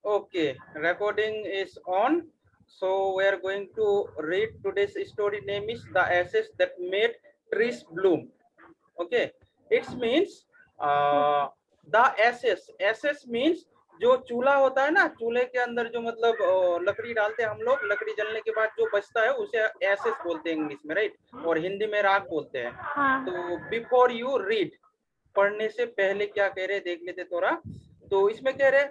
Okay, recording is on. So we are going to read today's story. Name is The Ashes That Made Trees Bloom. Okay, it means uh, the ashes. Ashes means जो चूल्हा होता है ना, चूल्हे के अंदर जो मतलब लकड़ी डालते हैं हम लोग, लकड़ी जलने के बाद जो बचता है उसे एसेस बोलते हैं इंग्लिश में, राइट, और हिंदी में राख बोलते हैं। हाँ। तो बिफोर यू रीड, पढ़ने से पहले क्या कह रहे देख लेते थोड़ा। तो इसमें कह रहे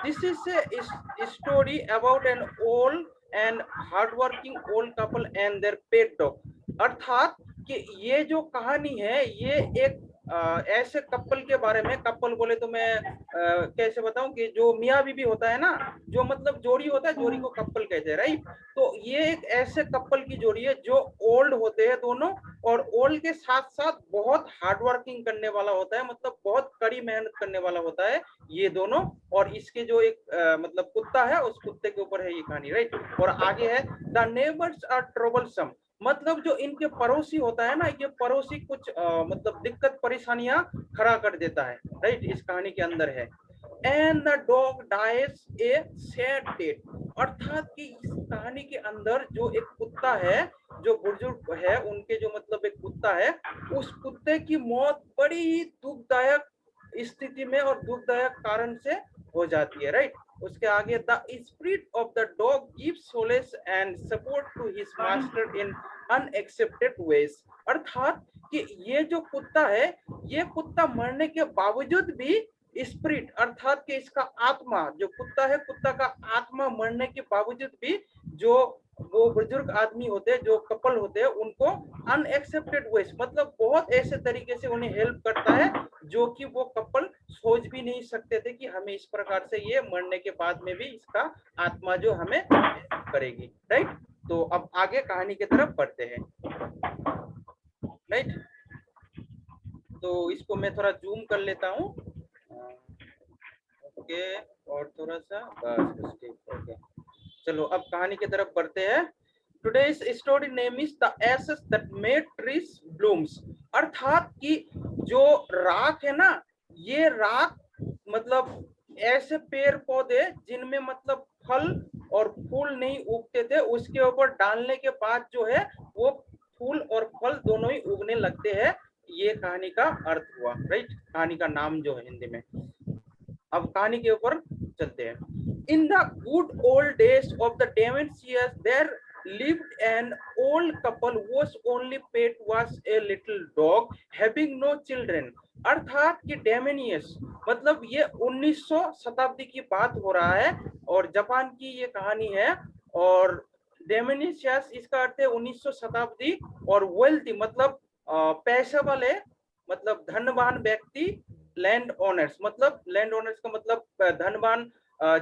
this is a story about an old and hardworking old couple and their pet dog. अर्थात कि ये जो कहानी है ये एक ऐसे कपल के बारे में, कपल बोले तो मैं कैसे बताऊं कि जो मियाँ बीवी होता है ना, जो मतलब जोड़ी होता है, जोड़ी को कपल कहते हैं, राइट। तो ये एक ऐसे कपल की जोड़ी है जो ओल्ड होते हैं दोनों, और ओल्ड के साथ साथ बहुत हार्ड वर्किंग करने वाला होता है, मतलब बहुत कड़ी मेहनत करने वाला होता है ये दोनों। और इसके जो एक मतलब कुत्ता है, उस कुत्ते के ऊपर है ये कहानी, राइट। और आगे है द नेबर्स आर ट्रबलसम, मतलब जो इनके पड़ोसी होता है ना, ये पड़ोसी कुछ मतलब दिक्कत परेशानियां खड़ा कर देता है, राइट, इस कहानी के अंदर है। And the dog dies a sad death, अर्थात कि इस कहानी के अंदर जो एक कुत्ता है, जो बुजुर्ग है उनके जो मतलब एक कुत्ता है, उस कुत्ते की मौत बड़ी ही दुखदायक स्थिति में और दुखदायक कारण से हो जाती है, राइट। उसके आगे the spirit of the dog gives solace and support to his master in unexpected ways, अर्थात कि ये जो कुत्ता है, ये कुत्ता मरने के बावजूद भी स्पिरिट, अर्थात कि इसका आत्मा, जो कुत्ता है, कुत्ता का आत्मा मरने के बावजूद भी जो वो बुजुर्ग आदमी होते हैं, जो कपल होते हैं, उनको अनएक्सेप्टेड वेज, मतलब बहुत ऐसे तरीके से उन्हें हेल्प करता है जो कि वो कपल सोच भी नहीं सकते थे कि हमें इस प्रकार से ये मरने के बाद में भी इसका आत्मा जो हमें हेल्प करेगी, राइट। तो अब आगे कहानी की तरफ बढ़ते हैं, राइट। तो इसको मैं थोड़ा जूम कर लेता हूँ, ओके, और थोड़ा सा बस ठीक हो गया। चलो अब कहानी की तरफ बढ़ते हैं। Today's story name is the ashes that made trees blooms, अर्थात कि जो राख है ना, ये राख मतलब ऐसे पेड़ पौधे जिनमें मतलब फल और फूल नहीं उगते थे, उसके ऊपर डालने के बाद जो है वो फूल और फल दोनों ही उगने लगते हैं। ये कहानी का अर्थ हुआ, राइट, कहानी का नाम जो है हिंदी में। अब कहानी के ऊपर चलते हैं। In the good old days of the dementias there lived an old couple whose only pet was a little dog having no children, अर्थात कि डेमेनियस, मतलब ये 1900 शताब्दी की बात हो रहा है और जापान की ये कहानी है। और डेमेनियस इसका अर्थ है 1900 शताब्दी, और वेल्थी मतलब पैसे वाले, मतलब धनवान व्यक्ति, लैंड ओनर्स, मतलब लैंड ओनर्स का मतलब धनवान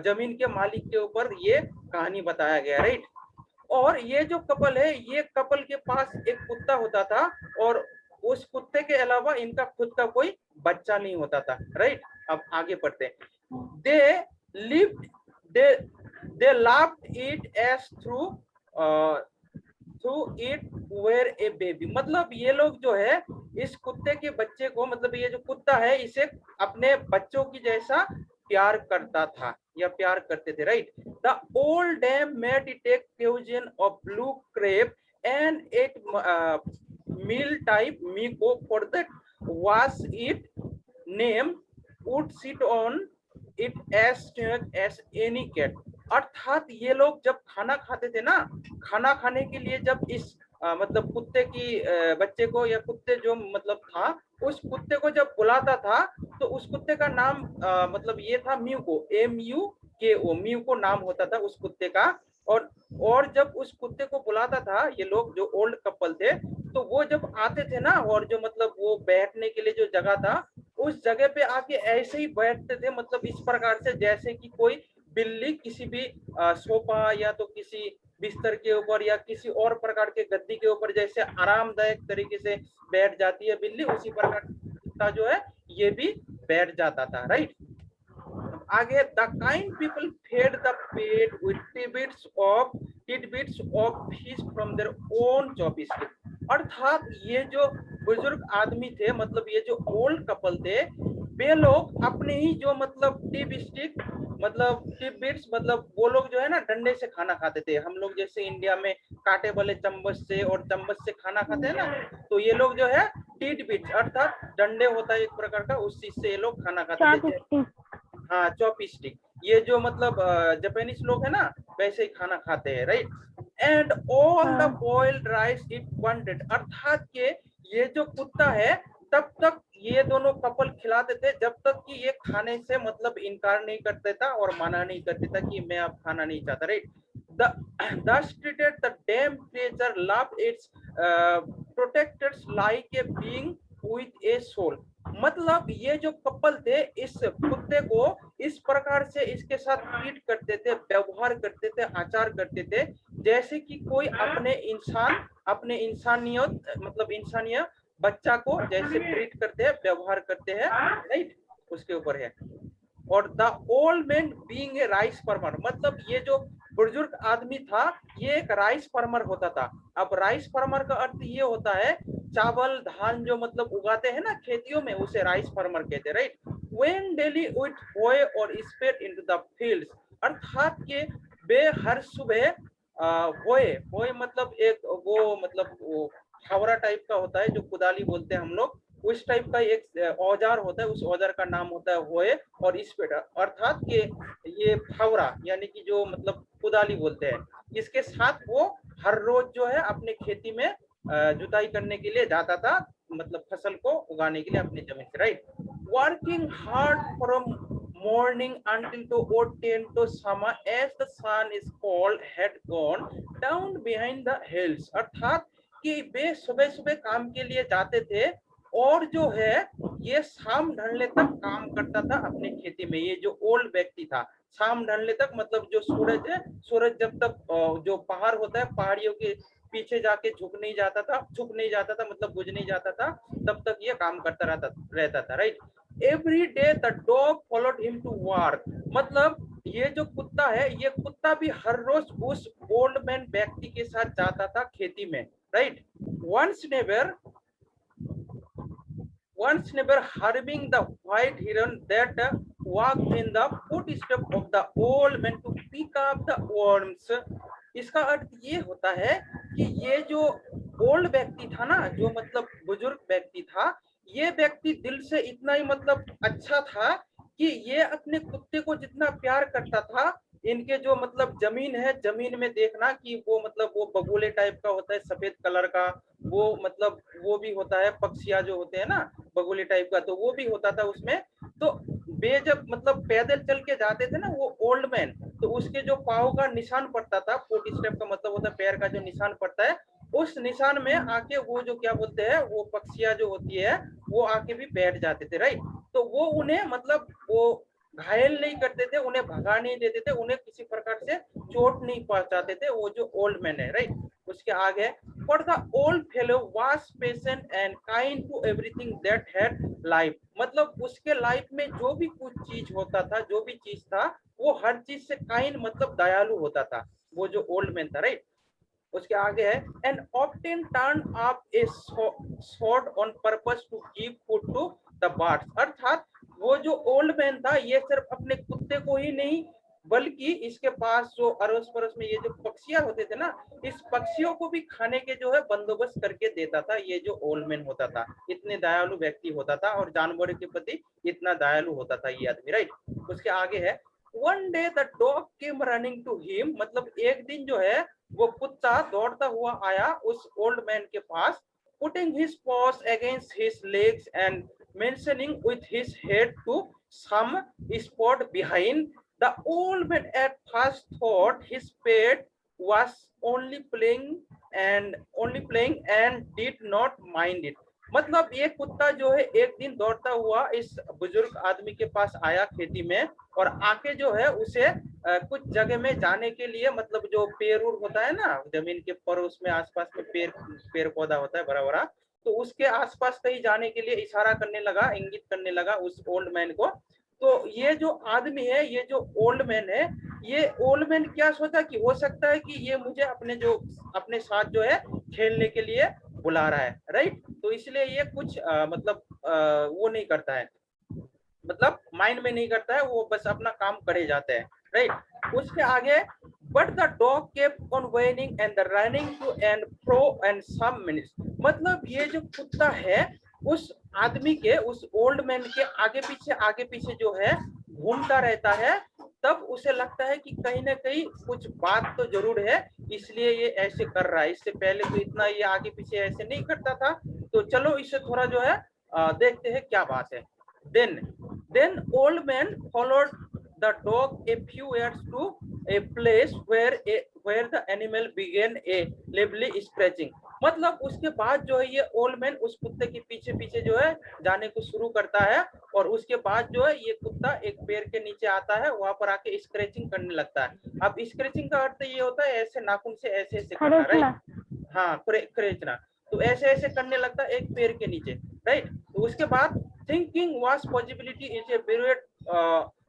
जमीन के मालिक के ऊपर ये कहानी बताया गया, राइट। और ये जो कपल है, ये कपल के पास एक कुत्ता होता था, और उस कुत्ते के अलावा इनका खुद का कोई बच्चा नहीं होता था, राइट। अब आगे पढ़ते हैं। They lived they they loved it as through through it were a baby, मतलब ये लोग जो है इस कुत्ते के बच्चे को, मतलब ये जो कुत्ता है इसे अपने बच्चों की जैसा प्यार करता था या प्यार करते थे, right. The old dame made it a cuisine of blue crepe and it meal type मीको, for that was it name would sit on it as snug as any cat, अर्थात ये लोग जब खाना खाते थे ना, खाना खाने के लिए जब इस मतलब कुत्ते की बच्चे को, या कुत्ते जो मतलब था, उस कुत्ते को जब बुलाता था, तो उस कुत्ते का नाम मतलब ये था म्यूको, MUKO, म्यूको नाम होता था उस कुत्ते का। और जब उस कुत्ते को बुलाता था ये लोग जो ओल्ड कपल थे, तो वो जब आते थे ना, और जो मतलब वो बैठने के लिए जो जगह था, उस जगह पे आके ऐसे ही बैठते थे, मतलब इस प्रकार से जैसे कि कोई बिल्ली किसी भी सोफा या तो किसी बिस्तर के ऊपर या किसी और प्रकार के गद्दी के ऊपर जैसे आरामदायक तरीके से बैठ जाती है बिल्ली, उसी प्रकार कुत्ता जो है ये भी बैठ जाता था, राइट। आगे the kind people fed the pet with tidbits of fish from their own chopstick, अर्थात ये जो बुजुर्ग आदमी थे, मतलब ये जो ओल्ड कपल थे, वे लोग अपने ही जो मतलब टिप स्टिक मतलब टिप बिट्स मतलब वो लोग जो है ना डंडे से खाना खाते थे। हम लोग जैसे इंडिया में कांटे वाले चम्मच से और चम्मच से खाना खाते हैं ना, तो ये लोग जो है टिट बिट्स अर्थात डंडे होता है एक प्रकार का, उस चीज से ये लोग खाना खाते थे। हाँ चॉपस्टिक, ये जो मतलब जापानीज लोग है ना वैसे ही खाना खाते हैं, right. And all the boiled rice it wanted, अर्थात के ये जो कुत्ता है तब तक ये दोनों कपल खिलाते थे जब तक कि ये खाने से मतलब इनकार नहीं करते था और मना नहीं करते था कि मैं अब खाना नहीं चाहता, right. Thus treated the damn creature loved its protectors like a being with a soul। मतलब ये जो कपल थे इस कुत्ते को इस प्रकार से इसके साथ ट्रीट करते थे, व्यवहार करते थे, आचार करते थे जैसे कि कोई अपने इंसानियत मतलब इंसानियत बच्चा को जैसे ट्रीट करते हैं, व्यवहार करते हैं, राइट। उसके ऊपर है। और the old man being a rice farmer, मतलब ये जो बुजुर्ग आदमी था ये एक राइस फार्मर होता था। अब राइस फार्मर का अर्थ ये होता है चावल धान जो मतलब उगाते हैं ना खेतियों में, उसे राइस फार्मर कहते हैं, राइट। व्हेन डेली विथ होए और स्पेड इनटू द फील्ड्स, अर्थात के वे हर सुबह होए होए मतलब एक वो मतलब वो फावड़ा टाइप का होता है जो कुदाली बोलते हैं हम लोग, उस टाइप का एक औजार होता है, उस औजार का नाम होता है होए और स्पेड, अर्थात के ये फावड़ा यानी कि जो मतलब कुदाली बोलते हैं, इसके साथ वो हर रोज जो है अपने खेती में जुताई करने के लिए जाता था, मतलब फसल को उगाने के लिए अपनी जमीन से, right. Working hard from morning until to 10 to summer as the sun is cold had gone down behind the hills, अर्थात कि वे सुबह सुबह काम के लिए जाते थे और जो है ये शाम ढलने तक काम करता था अपने खेती में। ये जो ओल्ड व्यक्ति था शाम ढलने तक मतलब जो सूरज है, सूरज जब तक जो पहाड़ होता है पहाड़ियों के पीछे जाके झुक नहीं जाता था मतलब बुझ नहीं जाता था, तब तक ये काम करता रहता था, right. Every day the dog followed him to work, मतलब ये जो कुत्ता है ये कुत्ता भी हर रोज उस ओल्ड मैन व्यक्ति के साथ जाता था खेती में, right. once never harming the white heron that walked in the footsteps of the old man to pick up the worms। इसका अर्थ ये होता है कि ये जो ओल्ड व्यक्ति था ना, जो मतलब बुजुर्ग व्यक्ति था, ये व्यक्ति दिल से इतना ही मतलब अच्छा था कि ये अपने कुत्ते को जितना प्यार करता था, इनके जो मतलब जमीन है, जमीन में देखना कि वो मतलब वो बगुले टाइप का होता है सफेद कलर का, वो मतलब वो भी होता है, पक्षिया जो होते हैं ना बगुले टाइप का, तो वो भी होता था उसमें। तो वे जब मतलब पैदल चल के जाते थे ना वो ओल्ड मैन, तो उसके जो पाँव का निशान पड़ता था, फुट स्टेप का मतलब होता है पैर का जो निशान पड़ता है, उस निशान में आके वो जो क्या बोलते हैं वो पक्षिया जो होती है वो आके भी बैठ जाते थे, राइट। तो वो उन्हें मतलब वो घायल नहीं करते थे, उन्हें भगा नहीं देते थे, उन्हें किसी प्रकार से चोट नहीं पहुंचाते थे, वो जो ओल्ड मैन है, राइट। उसके आगे for the old fellow was patient and kind to everything that had life, मतलब उसके लाइफ में जो भी कुछ चीज होता था, जो भी चीज था वो हर चीज से काइंड मतलब दयालु होता था, वो जो ओल्ड मैन था, राइट। उसके आगे है and often turn up a sword on purpose to give food to the birds, अर्थात वो जो ओल्ड मैन था ये सिर्फ अपने कुत्ते को ही नहीं बल्कि इसके पास जो अड़ोस पड़ोस में ये जो पक्षियां होते थे ना, इस पक्षियों को भी खाने के जो है बंदोबस्त करके देता था, ये जो ओल्ड मैन होता था इतने दयालु व्यक्ति होता था और जानवरों के प्रति इतना दयालु होता था ये आदमी, राइट। उसके आगे है one day the dog came running to him, मतलब एक दिन जो है वो कुत्ता दौड़ता हुआ आया उस ओल्ड मैन के पास, putting his paws against his legs and mentioning with his head to some spot behind। The old man at first thought his pet was only playing and did not mind it। मतलब ये कुत्ता जो है एक दिन दौड़ता हुआ इस बुजुर्ग आदमी के पास आया खेती में और आके जो है उसे कुछ जगह में जाने के लिए मतलब जो पेड़ होता है ना जमीन के पड़ोस में आसपास में पेड़ पौधा होता है बड़ा बड़ा, तो उसके आसपास कहीं जाने के लिए इशारा करने लगा, इंगित करने लगा उस ओल्ड मैन को। तो ये जो आदमी है, ये जो ओल्ड मैन है, ये ओल्ड मैन क्या सोचा कि हो सकता है कि ये मुझे अपने साथ जो है खेलने के लिए बुला रहा है, राइट। तो इसलिए ये कुछ मतलब वो नहीं करता है, मतलब माइंड में नहीं करता है, वो बस अपना काम करे जाता है, राइट। उसके आगे but the dog kept on whining and the running to and fro and some minutes, मतलब ये जो कुत्ता है उस आदमी के, उस ओल्ड मैन के आगे पीछे जो है घूमता रहता है। तब उसे लगता है कि कहीं ना कहीं कुछ बात तो जरूर है, इसलिए ये ऐसे कर रहा है, इससे पहले तो इतना ये आगे पीछे ऐसे नहीं करता था। तो चलो इसे थोड़ा जो है देखते हैं क्या बात है। Then old man followed the dog a few yards to a place where the animal began a lively scratching, मतलब उसके बाद जो है ये ओल्ड मैन उस कुत्ते के पीछे पीछे जो है जाने को शुरू करता है, और उसके बाद जो है ये कुत्ता एक पेड़ के नीचे आता है, वहां पर आके स्क्रैचिंग करने लगता है। अब स्क्रैचिंग का अर्थ ये होता है ऐसे नाखून से ऐसे ऐसे करना, राइट। हाँ, खरेचना। तो ऐसे ऐसे करने लगता है एक पेड़ के नीचे, राइट। तो उसके बाद thinking was possibility is a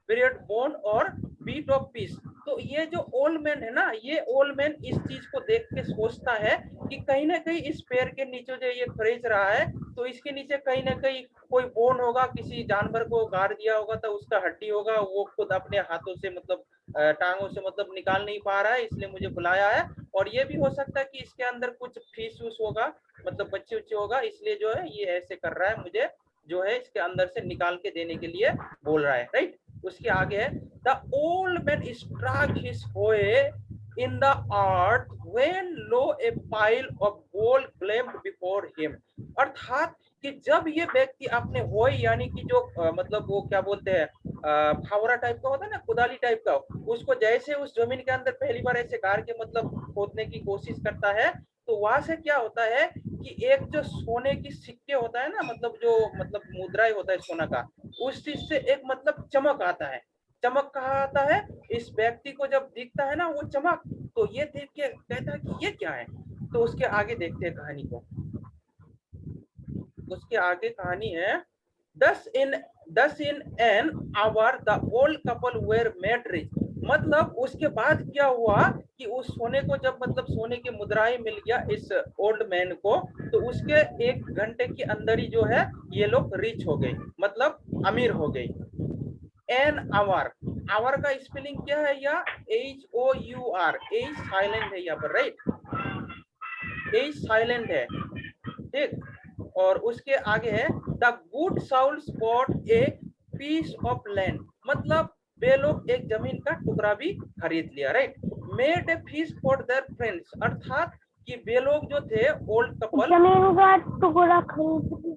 period bone और बीट ऑफ पीस। तो ये जो ओल्ड मैन है ना, ये ओल्ड मैन इस चीज को देख के सोचता है कि कहीं ना कहीं इस पेड़ के नीचे जो ये खरीच रहा है, तो इसके नीचे कहीं ना कहीं कोई बोन होगा, किसी जानवर को गाड़ दिया होगा तो उसका हड्डी होगा, वो खुद अपने हाथों से मतलब टांगों से मतलब निकाल नहीं पा रहा है, इसलिए मुझे बुलाया है। और ये भी हो सकता है कि इसके अंदर कुछ फीस वूस होगा, मतलब बच्चे उच्चे होगा, इसलिए जो है ये ऐसे कर रहा है, मुझे जो है इसके अंदर से निकाल के देने के लिए बोल रहा है, राइट। उसके आगे है the old man struck his hoe in the earth when lo a pile of gold gleamed before him, अर्थात कि जब ये व्यक्ति अपने होए यानी कि जो मतलब वो क्या बोलते हैं फावरा टाइप का होता है ना, कुदाली टाइप का, उसको जैसे उस जमीन के अंदर पहली बार ऐसे गाड़ के मतलब खोदने की कोशिश करता है, तो वहां से क्या होता है कि एक जो सोने की सिक्के होता है ना, मतलब जो मतलब मुद्राएं होता है सोना का, उस चीज से एक मतलब चमक आता है। चमक कहाँ आता है, इस व्यक्ति को जब दिखता है ना वो चमक, तो ये देख के कहता है कि ये क्या है। तो उसके आगे देखते हैं कहानी को। उसके आगे कहानी है दस in an hour the old couple were made rich, मतलब उसके बाद क्या हुआ कि उस सोने को जब मतलब सोने की मुद्राएं मिल गया इस ओल्ड मैन को, तो उसके 1 घंटे के अंदर ही जो है ये लोग रिच हो गए, मतलब अमीर हो गए। एन आवर, आवर का स्पेलिंग क्या है, या HOUR, एच साइलेंट है यहाँ पर, राइट, एच साइलेंट है, ठीक। और उसके आगे है the good soul spot a piece of land, मतलब वे लोग एक जमीन का टुकड़ा भी खरीद लिया, right. Made a fees for their friends, अर्थात कि वे लोग जो थे ओल्ड कपल जमीन का टुकड़ा खरीद,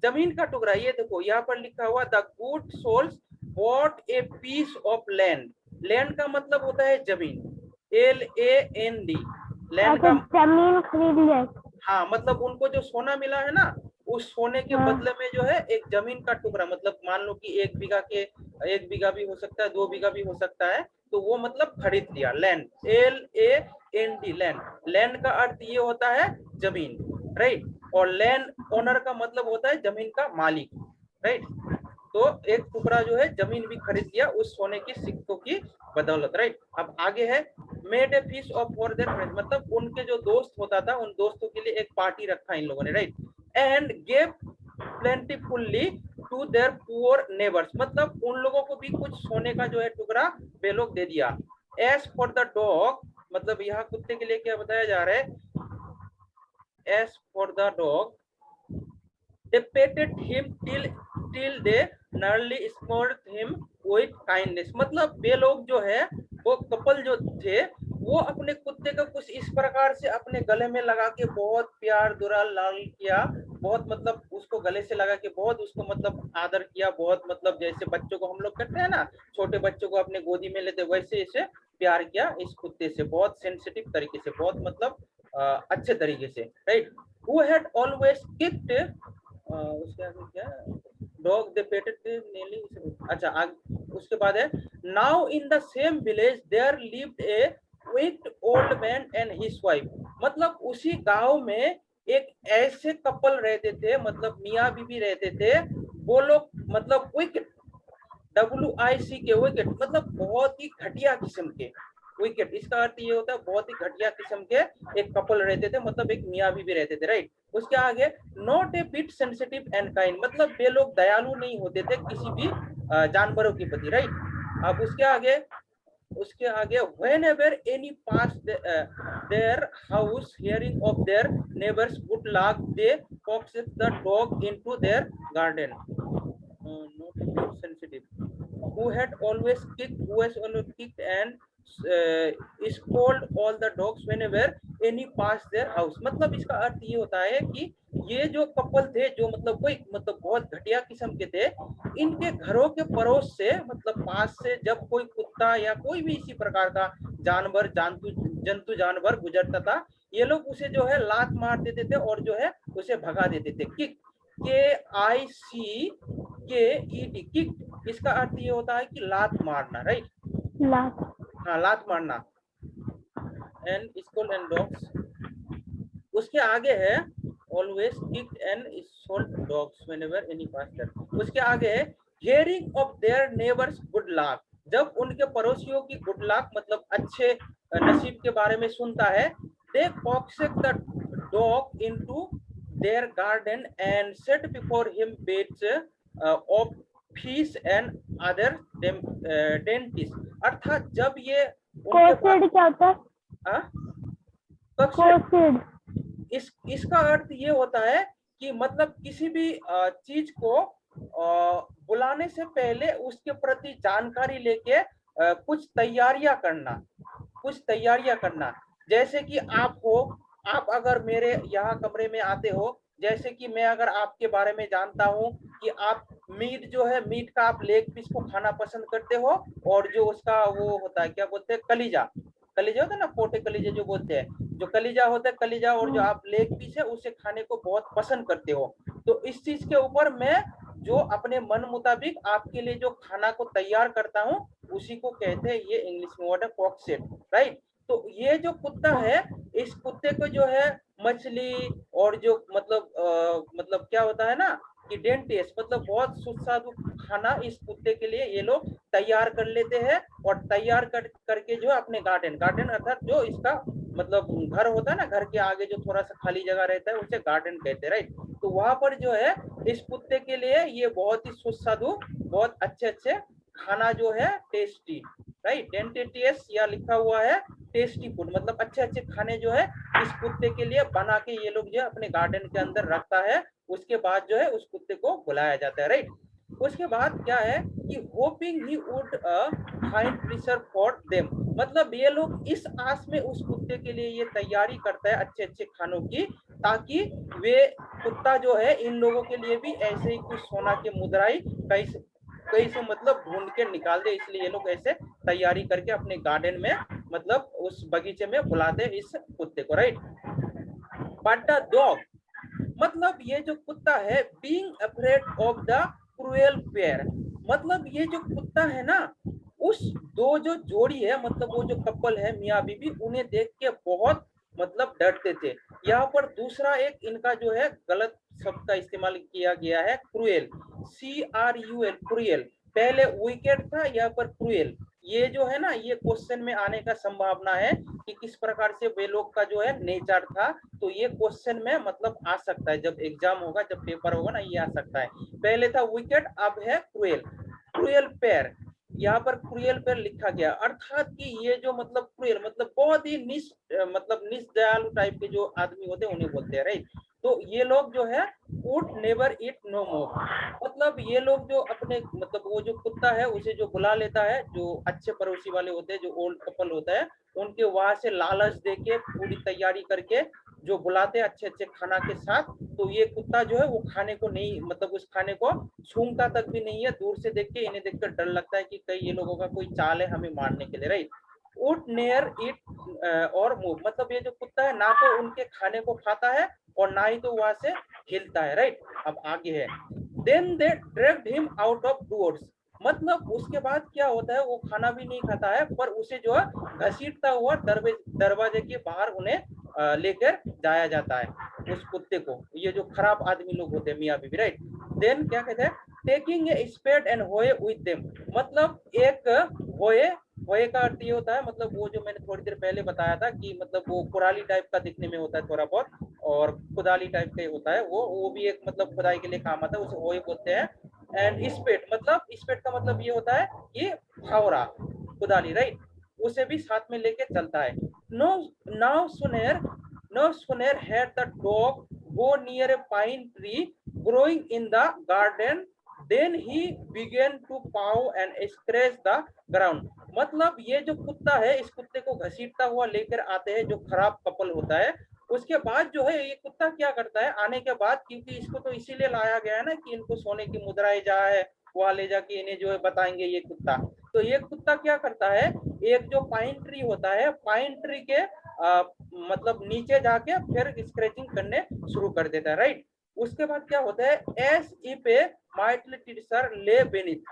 जमीन का टुकड़ा, ये देखो यहाँ पर लिखा हुआ the good souls bought a piece of land, land का मतलब होता है जमीन, LAND, लैंड का जमीन खरीद लिया। हाँ, मतलब उनको जो सोना मिला है ना, उस सोने के बदले में जो है एक जमीन का टुकड़ा, मतलब मान लो कि 1 बीघा भी हो सकता है, 2 बीघा भी हो सकता है, तो वो मतलब खरीद लिया, लैंड, LAND, लैंड। लैंड का अर्थ ये होता है जमीन, राइट। और लैंड ओनर का मतलब होता है जमीन का मालिक, राइट। तो एक टुकड़ा जो है जमीन भी खरीद लिया उस सोने की सिक्कों की बदौलत, राइट। अब आगे है made a fees of for their friends, मतलब उनके जो दोस्त होता था उन दोस्तों के लिए एक पार्टी रखा इन लोगों ने, right. And gave plentifully to their poor neighbours, मतलब उन लोगों को भी कुछ सोने का जो है टुकड़ा वे लोग दे दिया। एज फॉर द डॉग, मतलब यहाँ कुत्ते के लिए क्या बताया जा रहा है, as for the dog they petted him till they nearly smothered him with kindness, मतलब वे लोग जो है वो कपल जो थे वो अपने कुत्ते को कुछ इस प्रकार से अपने गले में लगा के बहुत प्यार दुलार लाल किया, बहुत मतलब उसको गले से लगा के बहुत उसको मतलब आदर किया, बहुत मतलब जैसे बच्चों को हम लोग करते हैं ना, छोटे बच्चों को अपने गोदी में लेते, वैसे इसे प्यार किया इस कुत्ते से, बहुत सेंसिटिव तरीके से, बहुत मतलब अच्छे तरीके से, right. who had always kept उसके आगे क्या, डॉग दे पेटेड नेली, अच्छा उसके बाद है now in the same village there lived a wicked old man and his wife, मतलब उसी गांव में एक ऐसे कपल रहते थे, मतलब मियाँ बीबी रहते थे, वो लोग मतलब विकेट, WIC के विकेट, मतलब बहुत ही घटिया किस्म के, विकेट, इसका अर्थ ये होता है बहुत ही घटिया किस्म के एक कपल रहते थे, मतलब एक मियाँ बीवी रहते थे, राइट। उसके आगे not a bit sensitive and kind, मतलब वे लोग दयालु नहीं होते थे किसी भी जानवरों के प्रति, राइट। अब उसके आगे whenever any pass their house hearing of their neighbors good luck they coaxed the dog into their garden. Not a bit sensitive, who has always kicked and scold all the dogs whenever any pass their house, मतलब इसका अर्थ ये होता है कि ये जो couple थे जो मतलब कोई मतलब बहुत घटिया किस्म के थे, इनके घरों के पड़ोस से मतलब पास से जब कोई कुत्ता या कोई भी इसी प्रकार का जानवर जंतु जानवर गुजरता था, ये लोग उसे जो है लात मार देते थे और जो है उसे भगा देते थे। किक, KICKED, किक, इसका अर्थ ये होता है कि लात मारना, राइट। लात, हाँ, लात मारना। एंड स्कूल एंड डॉग्स, उसके आगे है always kicked and scolded dogs whenever any passed there. उसके आगे है hearing of their neighbors good luck, जब उनके पड़ोसियों की गुड लक मतलब अच्छे नसीब के बारे में सुनता है, they coaxed the dog into their garden and set before him beds of fish and other dainties, अर्थात जब ये कोसेड क्या होता है? कोसेड, इसका अर्थ ये होता है कि मतलब किसी भी चीज को बुलाने से पहले उसके प्रति जानकारी लेके कुछ तैयारियां करना, जैसे कि आप अगर मेरे यहाँ कमरे में आते हो, जैसे कि मैं अगर आपके बारे में जानता हूँ कि आप मीट का आप लेग पीस को खाना पसंद करते हो, और जो उसका वो होता है क्या बोलते हैं कलीजा होता है ना, पोटे कलीजे जो बोलते हैं, जो कलीजा होता है कलीजा और जो आप लेग पीस है उसे खाने को बहुत पसंद करते हो, तो इस चीज के ऊपर मैं जो अपने मन मुताबिक आपके लिए जो खाना को तैयार करता हूँ उसी को कहते हैं, ये इंग्लिश में वर्ड है कॉकसेट, राइट। तो ये जो कुत्ता है, इस कुत्ते को जो है मछली और जो मतलब क्या होता है ना कि डेंटिस्ट मतलब बहुत सुस्वादु खाना इस कुत्ते के लिए ये लोग तैयार कर लेते हैं, और तैयार करके जो अपने गार्डन अर्थात जो इसका मतलब घर होता है ना, घर के आगे जो थोड़ा सा खाली जगह रहता है उसे गार्डन कहते हैं, राइट। तो वहां पर जो है इस कुत्ते के लिए ये बहुत ही सुस्वादु बहुत अच्छे खाना जो है टेस्टी, राइट, डेंटिटियस या लिखा हुआ है टेस्टी फूड, मतलब अच्छे खाने जो है इस कुत्ते के लिए बना के ये लोग जो है अपने गार्डन के अंदर रखता है, उसके बाद जो है उस कुत्ते को बुलाया जाता है, राइट। उसके बाद क्या है कि hopping he would find pleasure for them, मतलब ये लोग इस आस में उस कुत्ते के लिए ये तैयारी करता है अच्छे खानों की, ताकि वे कुत्ता जो है इन लोगों के लिए भी ऐसे ही कुछ सोना के मुद्राई कहीं से मतलब ढूंढ के निकाल दे, इसलिए ये लोग ऐसे तैयारी करके अपने गार्डन में मतलब उस बगीचे में बुलाते इस कुत्ते को, राइट। बट द डॉग, मतलब ये जो कुत्ता है being afraid of the cruel pair, मतलब ये जो कुत्ता है ना उस दो जो जोड़ी है मतलब वो जो कपल है मियाँ बीबी, उन्हें देख के बहुत मतलब डरते थे। यहाँ पर दूसरा एक इनका जो है गलत शब्द का इस्तेमाल किया गया है क्रूएल, CRUL, क्रूएल, पहले विकेट था, यहाँ पर क्रूएल, ये जो है ना ये क्वेश्चन में आने का संभावना है कि किस प्रकार से वे लोग का जो है नेचर था, तो ये क्वेश्चन में मतलब आ सकता है, जब एग्जाम होगा जब पेपर होगा ना ये आ सकता है। पहले था विकेट, अब है क्रूएल पेयर, यहाँ पर क्रूएल पेयर लिखा गया, अर्थात कि ये जो मतलब क्रूएल मतलब बहुत ही निष्दयालु टाइप के जो आदमी होते हैं उन्हें बोलते हैं, राइट। तो ये लोग जो है वुड नेवर ईट नो मोर, मतलब ये लोग जो अपने मतलब वो जो कुत्ता है उसे जो बुला लेता है, जो अच्छे पड़ोसी वाले होते हैं जो ओल्ड कपल होता है उनके वहां से लालच देके पूरी तैयारी करके जो बुलाते हैं अच्छे खाना के साथ, तो ये कुत्ता जो है वो खाने को नहीं मतलब उस खाने को सूंघता तक भी नहीं है, दूर से देख के इन्हें देखकर डर लगता है कि कहीं ये लोगों का कोई चाल है हमें मारने के लिए, राइट। वुड नेयर इट और मूव, मतलब ये जो कुत्ता है ना तो उनके खाने को खाता है और ना ही तो वहां से हिलता है, राइट। अब आगे है then they dragged him out of doors, मतलब उसके बाद क्या होता है वो खाना भी नहीं खाता है पर उसे जो है घसीटता हुआ दरवाजे के बाहर उन्हें लेकर जाया जाता है उस कुत्ते को, ये जो खराब आदमी लोग होते हैं मियाँ बीबी, राइट। देन क्या कहते हैं टेकिंग ए स्पेड एंड होए विद देम, मतलब एक होए होए का अर्थ ये होता है मतलब वो जो मैंने थोड़ी देर पहले बताया था कि मतलब वो कुराली टाइप का दिखने में होता है थोड़ा बहुत, और कुदाली टाइप का होता है वो भी एक मतलब खुदाई के लिए काम आता है, उसे होए बोलते हैं। एंड स्पेट का मतलब ये होता है ये फावड़ा, कुदाली, राइट, उसे भी साथ में लेके चलता है। नो नाउ सुनेर had the dog go near a pine tree growing in the garden, then he began to paw and scratch the ground। मतलब ये जो कुत्ता है इस कुत्ते को घसीटता हुआ लेकर आते हैं जो खराब कपल होता है। उसके बाद जो है ये कुत्ता क्या करता है आने के बाद, क्योंकि इसको तो इसीलिए लाया गया है ना कि इनको सोने की मुद्राएं जहाँ है वहां ले जाके इन्हें जो है बताएंगे ये कुत्ता। तो ये कुत्ता क्या करता है, एक जो पाइन ट्री होता है, पाइन ट्री के मतलब नीचे जाके फिर स्क्रैचिंग करने शुरू कर देता है, राइट। उसके बाद क्या होता है, as if a mightily teacher lay beneath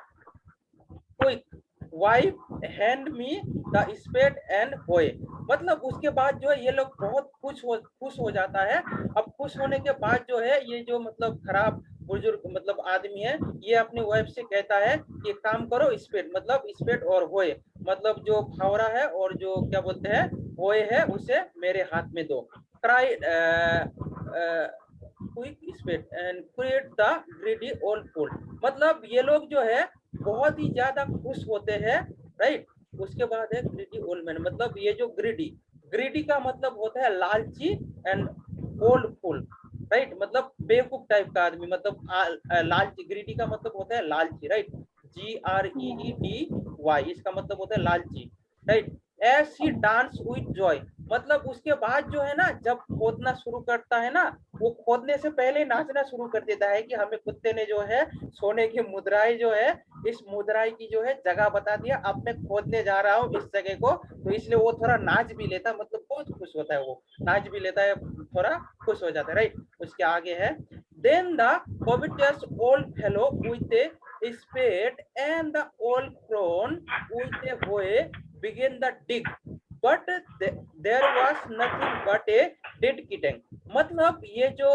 quick wife hand me the spade and hoe. मतलब उसके बाद जो है ये लोग बहुत खुश हो जाता है। अब खुश होने के बाद जो है ये जो मतलब खराब बुजुर्ग मतलब आदमी है ये अपनी वाइफ से कहता है कि काम करो, स्पेड मतलब स्पेड और होए मतलब जो फावड़ा है और जो क्या बोलते हैं होए है उसे मेरे हाथ में दो। Try quick spade and create the greedy old fool. मतलब ये लोग जो है बहुत ही ज्यादा खुश होते हैं, राइट। उसके बाद है ग्रीडी ओल्ड मैन, मतलब ये जो ग्रीडी का मतलब होता है लालची, एंड ओल्ड फूल, राइट, मतलब बेवकूफ टाइप का आदमी, मतलब लालची, ग्रीडी का मतलब होता है लालची, राइट, GREEDY, इसका मतलब होता है लालची, right. S he dance with Joy, मतलब उसके बाद जो है ना जब खोदना शुरू करता है ना, वो खोदने से पहले नाचना शुरू कर देता है कि हमें कुत्ते ने जो है सोने की मुद्राएं जो है इस मुद्राई की जो है जगह बता दिया, अब मैं खोदने जा रहा हूँ इस जगह को, तो इसलिए वो थोड़ा नाच भी लेता है, मतलब बहुत खुश होता है, वो नाच भी लेता है, थोड़ा खुश हो जाता है, राइट। उसके आगे है then the covetous old fellow with a spade and the old crone with a hoe began the dig, but there was nothing but a dead kitten। मतलब ये जो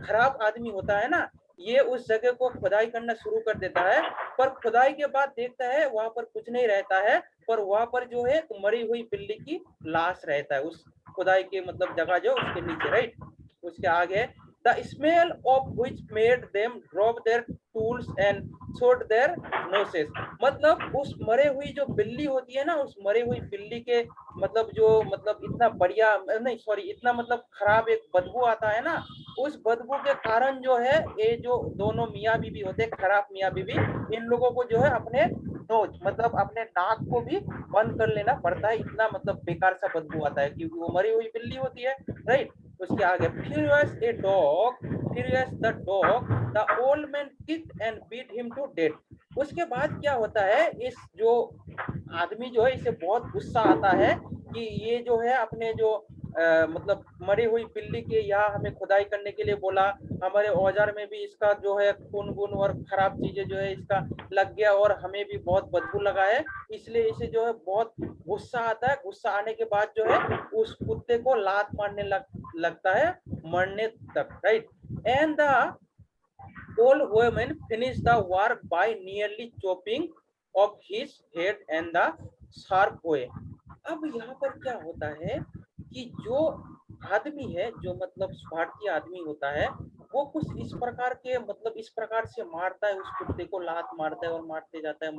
खराब आदमी होता है ना ये उस जगह को खुदाई करना शुरू कर देता है, पर खुदाई के बाद देखता है वहां पर कुछ नहीं रहता है, पर वहां पर जो है मरी हुई बिल्ली की लाश रहता है उस खुदाई के मतलब जगह जो उसके नीचे, राइट। उसके आगे the smell of which made them drop their tools and showed their noses। मतलब उस मरे हुई जो बिल्ली होती है ना, उस मरे हुई बिल्ली के मतलब जो मतलब इतना बढ़िया नहीं सॉरी इतना मतलब खराब एक बदबू आता है ना, उस बदबू के कारण जो है ये जो दोनों मियाँ बीवी होते हैं, खराब मियाँ बीवी, इन लोगों को जो है अपने नोज मतलब अपने नाक को भी बंद कर लेना पड़ता है, इतना मतलब बेकार सा बदबू आता है क्योंकि वो मरी हुई बिल्ली होती है, राइट। उसके आगे furious the dog the old man kicked and beat him to death। उसके बाद क्या होता है, इस जो आदमी जो है इसे बहुत गुस्सा आता है कि ये जो है अपने जो मतलब मरी हुई बिल्ली के यहाँ हमें खुदाई करने के लिए बोला, हमारे औजार में भी इसका जो है खून गुन और खराब चीजें जो है इसका लग गया और हमें भी बहुत बदबू लगा है, इसलिए इसे जो है बहुत गुस्सा आता है। गुस्सा आने के बाद जो है उस कुत्ते को लात मारने लगता है मरने तक, right. And the old woman finished the work by nearly chopping off his head and the sharp way। अब यहाँ पर क्या होता है कि जो आदमी है जो मतलब स्वार्थी आदमी होता है वो कुछ इस प्रकार के मतलब इस प्रकार से मारता है उस कुत्ते को, लात मारता है और मारते जाता है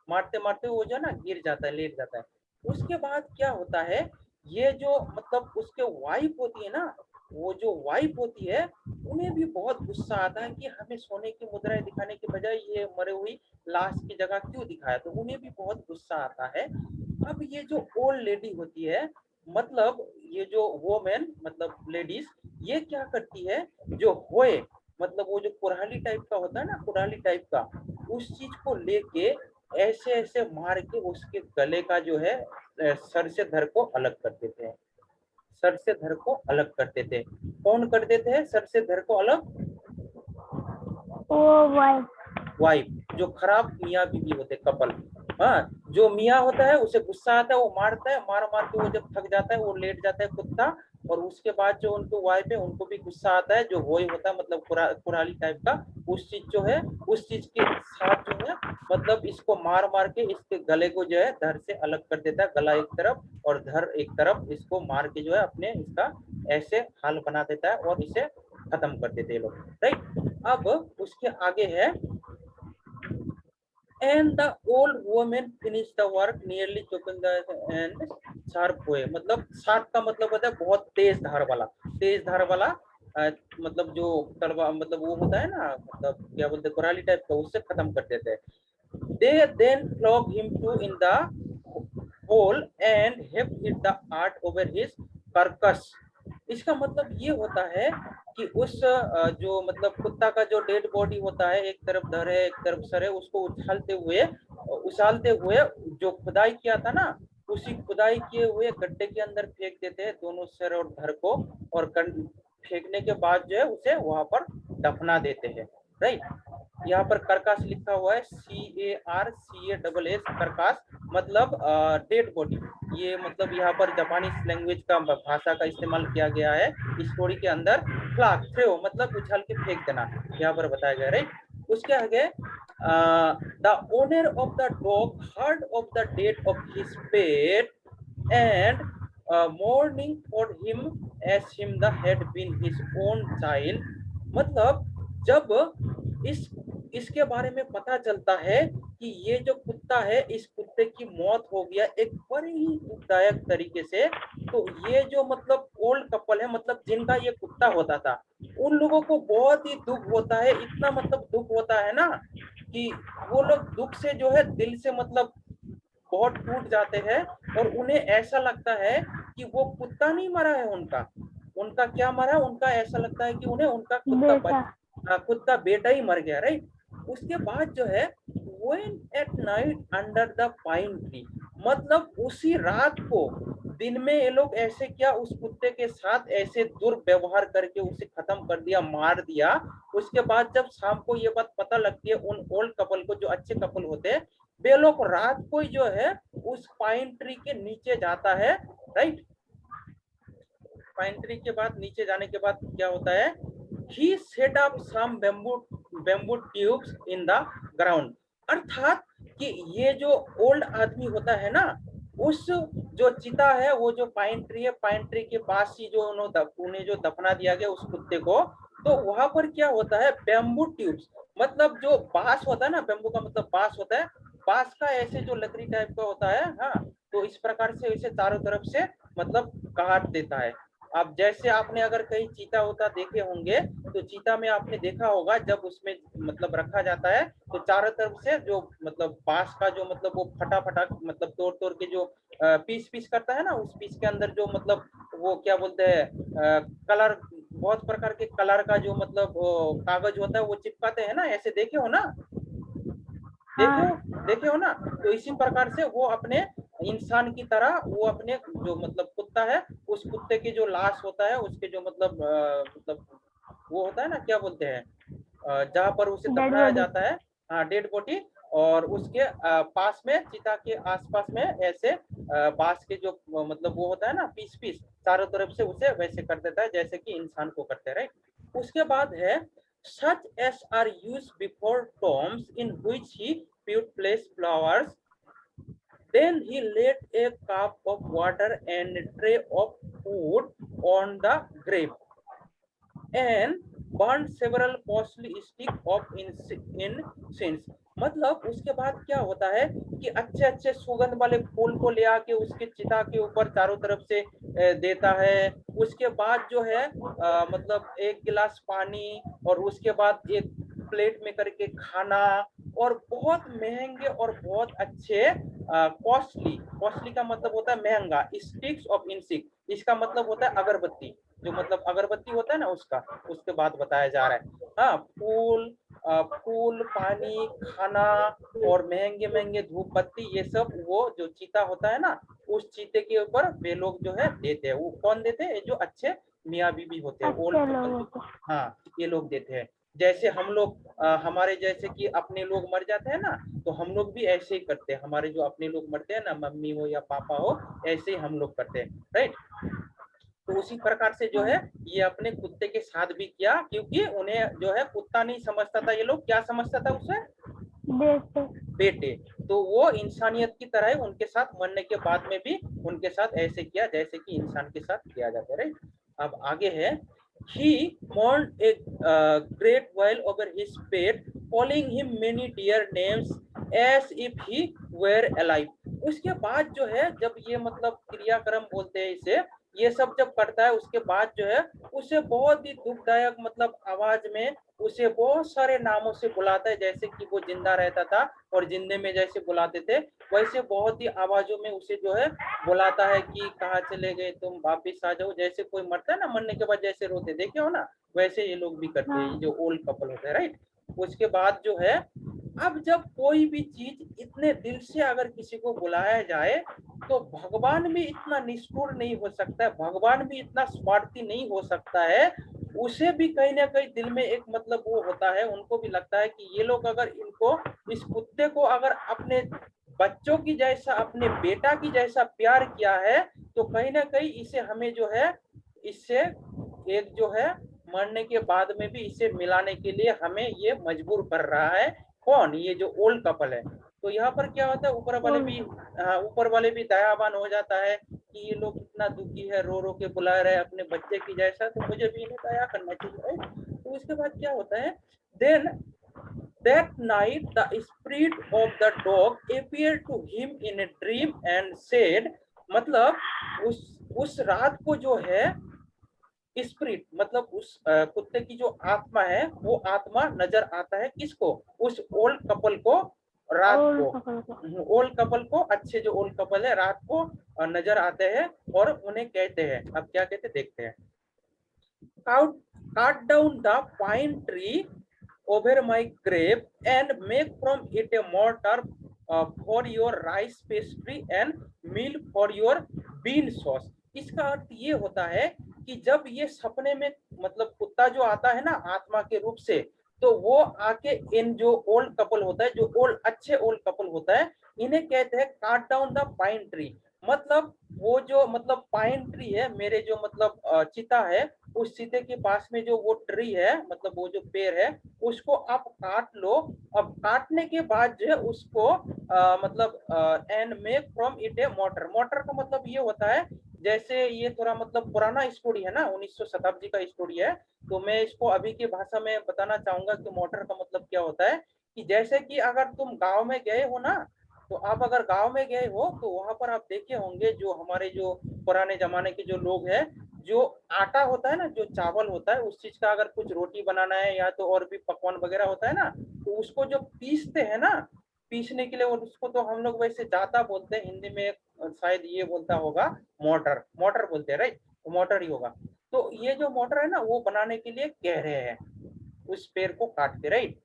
मारते मारते वो जो है ना गिर जाता है, लेट जाता है। उसके बाद क्या होता है, ये जो मतलब उसके वाइफ होती है ना, वो जो वाइफ होती है उन्हें भी बहुत गुस्सा आता है कि हमें सोने की मुद्राएं दिखाने के बजाय ये मरे हुई लाश की जगह क्यों दिखाया, तो उन्हें भी बहुत गुस्सा आता है। अब ये जो ओल्ड लेडी होती है मतलब ये जो वोमेन मतलब लेडीज ये क्या करती है, जो होए मतलब वो जो कुल्हाड़ी टाइप का होता है ना, कुल्हाड़ी टाइप का, उस चीज को लेके ऐसे ऐसे मार के उसके गले का जो है सर से धड़ को अलग कर देते हैं, सर से धड़ को अलग करते थे। कौन कर देते हैं सर से धड़ को अलग? वो वाइफ, जो खराब मियाँ बीवी होते कपल। हाँ, जो मियाँ होता है उसे गुस्सा आता है वो मारता है, मार मार के वो जब थक जाता है वो लेट जाता है कुत्ता और उसके बाद जो उनको वाइफ है उनको भी गुस्सा आता है, जो वही होता है मतलब कुराली टाइप का, उस चीज जो है उस चीज के साथ जो है मतलब इसको मार मार के इसके गले को जो है धड़ से अलग कर देता है, गला एक तरफ और धड़ एक तरफ, इसको मार के जो है अपने इसका ऐसे हाल बना देता है और इसे खत्म कर देते हैं लोग, राइट। अब उसके आगे है and the old woman finished the work nearly choking the and sharp way, मतलब sharp का मतलब होता है बहुत तेज धार वाला, तेज धार वाला मतलब जो तलवार मतलब वो होता है ना, मतलब क्या बोलते हैं कुराली टाइप का, उससे खत्म कर देते हैं। they then flog him to in the hole and heaped it the art over his carcass। इसका मतलब ये होता है कि उस जो मतलब कुत्ता का जो डेड बॉडी होता है, एक तरफ धड़ है एक तरफ सर है, उसको उछालते हुए जो खुदाई किया था ना, उसी खुदाई किए हुए गड्ढे के अंदर फेंक देते हैं दोनों सर और धड़ को, और फेंकने के बाद जो है उसे वहां पर दफना देते हैं, राइट। यहाँ पर करकास लिखा हुआ है, CARCASS, करकास मतलब डेड बॉडी। ये मतलब यहाँ पर जापानीज लैंग्वेज का भाषा का इस्तेमाल किया गया है स्टोरी के अंदर। फ्लाग थ्रो मतलब उछाल के फेंक देना, यहाँ पर बताया गया, राइट। उसके आगे the owner of the dog heard of the death of his pet and mourning for him as him the had been his own child। मतलब जब इसके बारे में पता चलता है कि ये जो कुत्ता है, इस कुत्ते की मौत हो गया एक बड़ी ही दुखदायक तरीके से, तो ये जो मतलब ओल्ड कपल है, मतलब जिनका ये कुत्ता होता था, उन लोगों को बहुत ही दुख होता है, इतना मतलब दुख होता है ना कि वो लोग दुख से जो है दिल से मतलब बहुत टूट जाते हैं, और उन्हें ऐसा लगता है कि वो कुत्ता नहीं मरा है उनका, उनका क्या मरा, उनका ऐसा लगता है कि उन्हें उनका कुत्ता बेटा ही मर गया, राइट। उसके बाद जो है when at night under the pine tree, मतलब उसी रात को, दिन में ये लोग ऐसे क्या उस कुत्ते के साथ ऐसे दुर्व्यवहार करके उसे खत्म कर दिया, मार दिया। उसके बाद जब शाम को ये बात पता लगती है उन ओल्ड कपल को, जो अच्छे कपल होते हैं, वे लोग रात को जो है उस पाइन ट्री के नीचे जाता है, राइट। पाइन ट्री के बाद नीचे जाने के बाद क्या होता है, he set up some bamboo tubes in the ground, अर्थात कि ये जो ओल्ड आदमी होता है ना, उस जो चिता है, वो जो पाइन ट्री है, पाइन ट्री के पास ही जो उन्हें जो दफना दिया गया उस कुत्ते को, तो वहां पर क्या होता है, बैम्बू ट्यूब्स मतलब जो बांस होता है ना, बैम्बू का मतलब बांस होता है, बांस का ऐसे जो लकड़ी टाइप का होता है, हाँ, तो इस प्रकार से इसे चारों तरफ से मतलब काट देता है। अब जैसे आपने अगर कहीं चीता होता देखे होंगे, तो चीता में आपने देखा होगा जब उसमें मतलब रखा जाता है, तो चारों तरफ से जो मतलब बांस का जो मतलब वो फटा मतलब तोड़ तोड़ के जो पीस पीस करता है ना, उस पीस के अंदर जो मतलब वो क्या बोलते हैं कलर, बहुत प्रकार के कलर का जो मतलब कागज होता है वो चिपकाते हैं ना, ऐसे देखे हो ना, देखे हो ना। तो इसी प्रकार से वो अपने इंसान की तरह वो अपने जो मतलब कुत्ता है, उस कुत्ते की जो लाश होता है, उसके जो मतलब मतलब वो होता है ना, क्या बोलते हैं जहाँ पर उसे दफनाया जाता है, हाँ, डेड बॉडी, और उसके पास में चिता के आसपास में ऐसे बांस के जो मतलब वो होता है ना पीस पीस, चारों तरफ से उसे वैसे कर देता है जैसे कि इंसान को करते हैं, राइट। उसके बाद है such as are used before tombs in which he put place flowers, then he laid a cup of water and a tray of food on the grave and burned several costly sticks of incense। मतलब उसके बाद क्या होता है कि अच्छे अच्छे सुगंध वाले फूल को ले आके उसके चिता के ऊपर चारों तरफ से देता है। उसके बाद जो है मतलब एक गिलास पानी, और उसके बाद एक प्लेट में करके खाना, और बहुत महंगे और बहुत अच्छे कॉस्टली, कॉस्टली का मतलब होता है महंगा, स्टिक्स ऑफ इंसिक, इसका मतलब होता है अगरबत्ती, जो मतलब अगरबत्ती होता है ना उसका, उसके बाद बताया जा रहा है। हाँ, फूल पानी खाना और महंगे महंगे धूप बत्ती, ये सब वो जो चीता होता है ना, उस चीते के ऊपर वे लोग जो है देते हैं। वो कौन देते हैं, जो अच्छे मियाँ बीबी होते हैं, ओल्ड कपल, हाँ, ये लोग देते हैं। जैसे हम लोग हमारे जैसे कि अपने लोग मर जाते हैं ना, तो हम लोग भी ऐसे ही करते हैं, हमारे जो अपने लोग मरते हैं ना, मम्मी हो या पापा हो, ऐसे ही हम लोग करते हैं, राइट। तो उसी प्रकार से जो है ये अपने कुत्ते के साथ भी किया, क्योंकि उन्हें जो है कुत्ता नहीं समझता था, ये लोग क्या समझता था उसे, बेटे। तो वो इंसानियत की तरह उनके साथ मरने के बाद में भी उनके साथ ऐसे किया जैसे कि इंसान के साथ किया जाता है, राइट। अब आगे है, he mourned a great while over his pet, calling him many dear names as if he were alive। उसके बाद जो है जब ये मतलब क्रियाक्रम बोलते हैं इसे, ये सब जब करता है उसके बाद जो है उसे बहुत ही दुखदायक मतलब आवाज में उसे बहुत सारे नामों से बुलाता है, जैसे कि वो जिंदा रहता था और जिंदे में जैसे बुलाते थे वैसे बहुत ही आवाजों में उसे जो है बुलाता है कि कहाँ चले गए तुम, वापिस आ जाओ। जैसे कोई मरता है ना, मरने के बाद जैसे रोते देखे हो ना, वैसे ये लोग भी करते हैं, जो ओल्ड कपल होता है, राइट। उसके बाद जो है अब जब कोई भी चीज इतने दिल से अगर किसी को बुलाया जाए तो भगवान भी इतना निष्ठुर नहीं हो सकता है, भगवान भी इतना स्वार्थी नहीं हो सकता है। उसे भी कहीं ना कहीं दिल में एक मतलब वो होता है, उनको भी लगता है कि ये लोग अगर इनको, इस कुत्ते को अगर अपने बच्चों की जैसा, अपने बेटा की जैसा प्यार किया है, तो कहीं ना कहीं इसे हमें जो है इससे एक जो है मरने के बाद में भी इसे मिलाने के लिए हमें ये मजबूर कर रहा है। कौन, ये जो ओल्ड कपल है। तो यहाँ पर क्या होता है, ऊपर वाले भी, हाँ, ऊपर वाले भी दयावान हो जाता है कि ये लोग इतना दुखी है, रो रो के बुला रहे हैं अपने बच्चे की जैसा, तो मुझे भी इन्हें दया करना चाहिए। तो उसके बाद क्या होता है, then that night the spirit of the dog appeared to him in a dream and said, मतलब उस रात को जो है स्पिरिट मतलब उस कुत्ते की जो आत्मा है वो आत्मा नजर आता है किसको, उस ओल्ड कपल को, रात को, ओल्ड कपल को, अच्छे जो ओल्ड कपल है रात को नजर आते हैं और उन्हें कहते हैं, अब क्या कहते देखते हैं, cut down the pine tree over my grave and make from it a mortar for your rice pastry and meal for your bean sauce। इसका अर्थ ये होता है कि जब ये सपने में मतलब कुत्ता जो आता है ना आत्मा के रूप से, तो वो आके इन जो ओल्ड कपल होता है, जो ओल्ड अच्छे ओल्ड कपल होता है, इन्हें कहते हैं काट डाउन द पाइन ट्री। मतलब वो जो मतलब पाइन ट्री है, मेरे जो मतलब चिता है, उस चीते के पास में जो वो ट्री है मतलब वो जो पेड़ है उसको आप काट लो। अब काटने के बाद जो है उसको मतलब and make from it A motor. Motor का मतलब ये होता है, जैसे ये थोड़ा मतलब पुराना स्टोरी है ना, 1900 शताब्दी का स्टोरी है, तो मैं इसको अभी की भाषा में बताना चाहूंगा कि मोटर का मतलब क्या होता है। कि जैसे कि अगर तुम गांव में गए हो ना, तो आप अगर गांव में गए हो तो वहां पर आप देखे होंगे जो हमारे जो पुराने जमाने के जो लोग हैं, जो आटा होता है ना, जो चावल होता है, उस चीज का अगर कुछ रोटी बनाना है या तो और भी पकवान वगैरह होता है ना, तो उसको जो पीसते हैं ना, पीसने के लिए उसको तो हम लोग वैसे जाता बोलते हैं, हिंदी में शायद ये बोलता होगा मोटर, मोटर बोलते हैं, राइट, तो मोटर ही होगा। तो ये जो मोटर है ना वो बनाने के लिए कह रहे हैं उस पेड़ को काट के, राइट।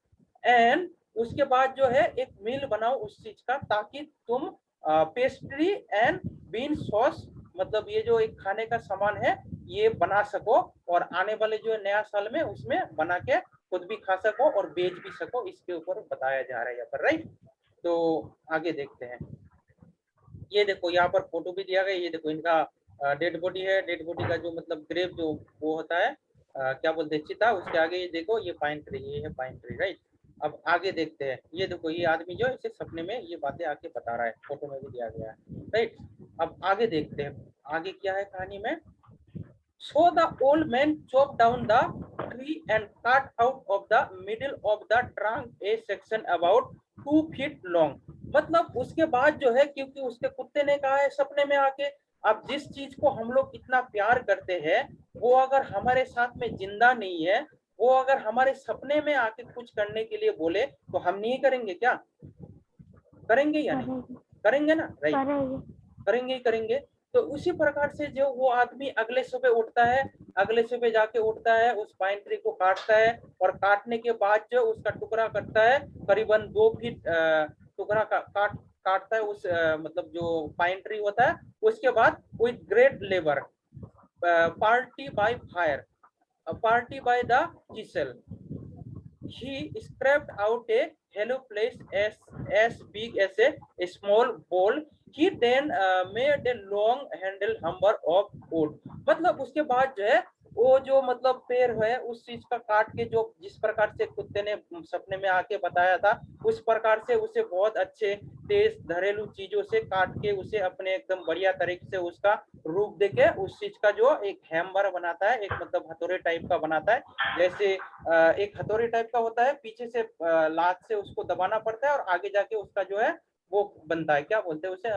एंड उसके बाद जो है एक मिल बनाओ उस चीज का, ताकि तुम पेस्ट्री एंड बीन सॉस मतलब ये जो एक खाने का सामान है ये बना सको, और आने वाले जो नया साल में उसमें बना के खुद भी खा सको और बेच भी सको, इसके ऊपर बताया जा रहा है यहाँ पर, राइट। तो आगे देखते हैं, ये देखो यहाँ पर फोटो भी दिया गया, ये देखो इनका डेड बॉडी है, डेड बॉडी का जो मतलब ग्रेव जो वो होता है क्या बोलते हैं चिता, उसके आगे ये देखो ये पाइन ट्री, ये है पाइन ट्री, राइट। अब आगे देखते हैं, ये देखो ये आदमी जो इसे सपने में ये बातें आके बता रहा है, फोटो में भी दिया गया है, राइट। अब आगे देखते हैं आगे क्या है कहानी में। So the old man chopped down the tree and cut out of the middle of the trunk a section about 2 feet long। मतलब उसके बाद जो है, क्योंकि उसके कुत्ते ने कहा है सपने में आके, अब जिस चीज को हम लोग इतना प्यार करते हैं वो अगर हमारे साथ में जिंदा नहीं है, वो अगर हमारे सपने में आके कुछ करने के लिए बोले तो हम नहीं करेंगे क्या, करेंगे या नहीं, करेंगे ना, राइट, करेंगे ही करेंगे। तो उसी प्रकार से जो वो आदमी अगले सुबह उठता है, अगले सुबह जाके उठता है, उस पाइन ट्री को काटता है, और काटने के बाद जो उसका टुकड़ा करता है करीबन 2 फीट टुकड़ा काटता है उस मतलब जो पाइन ट्री होता है। उसके बाद with great labour party by fire, party by the chisel, he scraped out a hollow place as big as a small bowl. He then made a long handle hammer of wood. मतलब उसके बाद जो है वो जो मतलब पेड़ है उस चीज का काट के जो जिस प्रकार से कुत्ते ने सपने में आके बताया था उस प्रकार से उसे बहुत अच्छे तेज घरेलू चीजों से काट के उसे अपने एकदम बढ़िया तरीके से उसका रूप देके उस चीज का जो एक हैमर बनाता है, एक मतलब हथौड़े टाइप का बनाता है। जैसे एक हथौड़े टाइप का होता है, पीछे से लात से उसको दबाना पड़ता है और आगे जाके उसका जो है वो बनता है, क्या बोलते हैं उसे,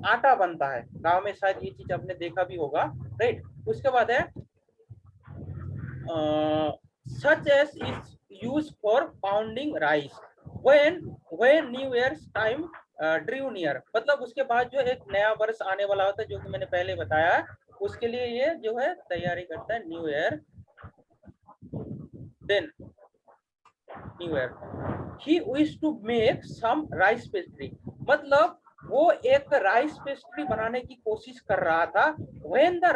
आटा बनता है। गांव में शायद ये चीज आपने देखा भी होगा, राइट। उसके बाद है such as is used for pounding rice when New Year's time drew near। मतलब उसके बाद जो एक नया वर्ष आने वाला होता है, जो कि मैंने पहले बताया, उसके लिए ये जो है तैयारी करता है New Year. Then New Year he wish to make some rice pastry. मतलब वो एक राइस पेस्ट्री बनाने की कोशिश कर रहा था। when the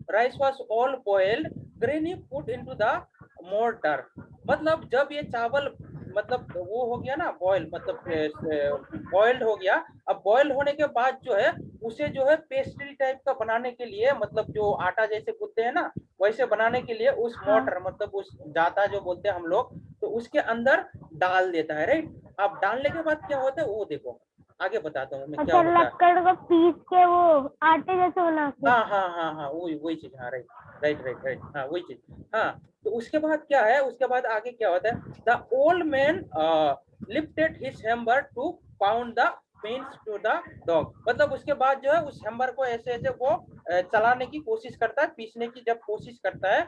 rice was all boiled, Granny put into the mortar। मतलब जब ये चावल मतलब वो हो गया ना बॉयल, मतलब बॉइल्ड हो गया, अब बॉयल होने के बाद जो है उसे जो है पेस्ट्री टाइप का बनाने के लिए, मतलब जो आटा जैसे गूंथते हैं ना वैसे बनाने के लिए उस मोटर मतलब उस जाता जो बोलते हैं हम लोग, तो उसके अंदर डाल देता है, राइट। अब डालने के बाद क्या होता है वो देखो, आगे बताता हूँ मैं क्या होता है। लक्कड़ को पीस के वो आटे जैसे बना के। हाँ वही चीज, हाँ राइट राइट राइट राइट, हाँ वही चीज। हाँ तो उसके बाद क्या है, उसके बाद आगे क्या होता है, the old man lifted his hammer to pound the pence to the dog. मतलब उसके बाद जो है उस हैमर को ऐसे ऐसे वो चलाने की कोशिश करता है, पीसने की जब कोशिश करता है,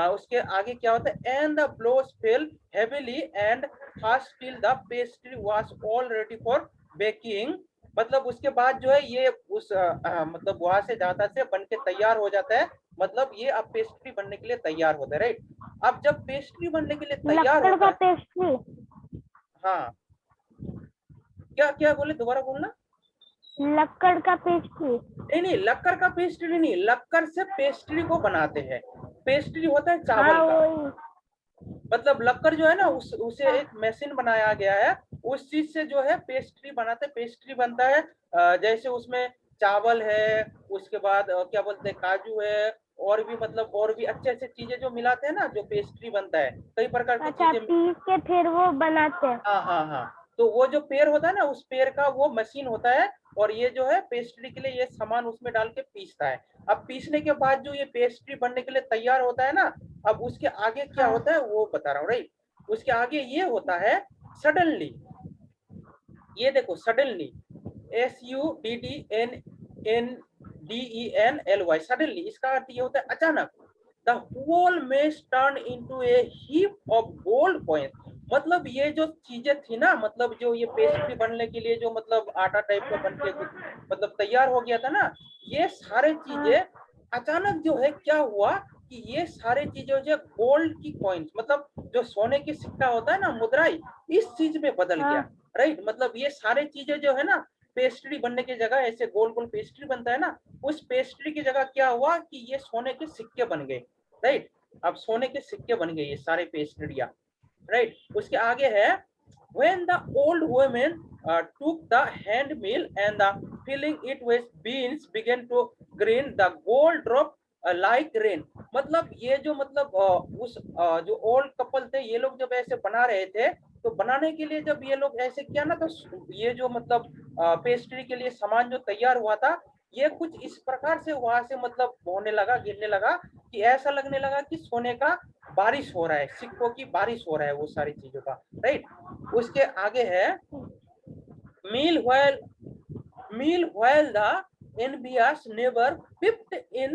उसके आगे क्या होता है, and the blows fail heavily and fast till the pastry was all ready for baking. मतलब उसके बाद जो है ये उस मतलब वहां से जाता से बन के तैयार हो जाता है, मतलब ये अब पेस्ट्री बनने के लिए तैयार होता है, राइट। अब जब पेस्ट्री बनने के लिए तैयार लक्कड़ होता का है, पेस्ट्री। हाँ क्या क्या बोले, दोबारा बोलना। लक्कड़ का पेस्ट्री। नहीं लक्कड़ का पेस्ट्री नहीं, लक्कड़ से पेस्ट्री को बनाते हैं। पेस्ट्री होता है चावल का, मतलब लक्कड़ जो है ना उसे एक मशीन बनाया गया है, उस चीज से जो है पेस्ट्री बनाते, पेस्ट्री बनता है। जैसे उसमें चावल है, उसके बाद क्या बोलते हैं काजू है, और भी मतलब और भी अच्छे अच्छे चीजें जो मिलाते हैं ना, जो पेस्ट्री बनता है कई प्रकार की अच्छा, चीजें। पीस के फिर वो बनाते हैं। हाँ तो वो जो पेड़ होता है ना उस पेड़ का वो मशीन होता है, और ये जो है पेस्ट्री के लिए ये सामान उसमें डाल के पीसता है। अब पीसने के बाद जो ये पेस्ट्री बनने के लिए तैयार होता है ना, अब उसके आगे क्या होता है वो बता रहा हूँ, राइट। उसके आगे ये होता है सडनली, ये देखो सडनली, SUDDENNDENLY, सडनली इसका अर्थ ये होता है अचानक। The whole mess turn into a heap of gold coins. मतलब ये जो चीजें थी ना, मतलब जो ये पेस्ट्री बनने के लिए जो मतलब आटा टाइप का बन के मतलब तैयार हो गया था ना, ये सारे चीजें अचानक जो है क्या हुआ कि ये सारे चीजें जो गोल्ड की कॉइन्स, मतलब जो सोने की सिक्का होता है ना मुद्राई, इस चीज में बदल गया, राइट। मतलब ये सारे चीजें जो है ना पेस्ट्री बनने की जगह, ऐसे गोल गोल पेस्ट्री बनता है ना, उस पेस्ट्री की जगह क्या हुआ कि ये सोने के सिक्के बन गए, राइट। अब सोने के सिक्के बन गए ये सारे पेस्ट्रियां, राइट। उसके आगे है when the old woman took the hand mill and the filling it with beans began to grin, the gold drop like rain। मतलब ये जो मतलब उस जो ओल्ड कपल थे ये लोग जब ऐसे बना रहे थे, तो बनाने के लिए जब ये लोग ऐसे किया ना, तो ये जो मतलब पेस्ट्री के लिए सामान जो तैयार हुआ था, ये कुछ इस प्रकार से वहां से मतलब होने लगा, गिरने लगा, कि ऐसा लगने लगा कि सोने का बारिश हो रहा है, सिक्कों की बारिश हो रहा है वो सारी चीजों का, राइट। उसके आगे है meanwhile meanwhile the envious neighbor peeped in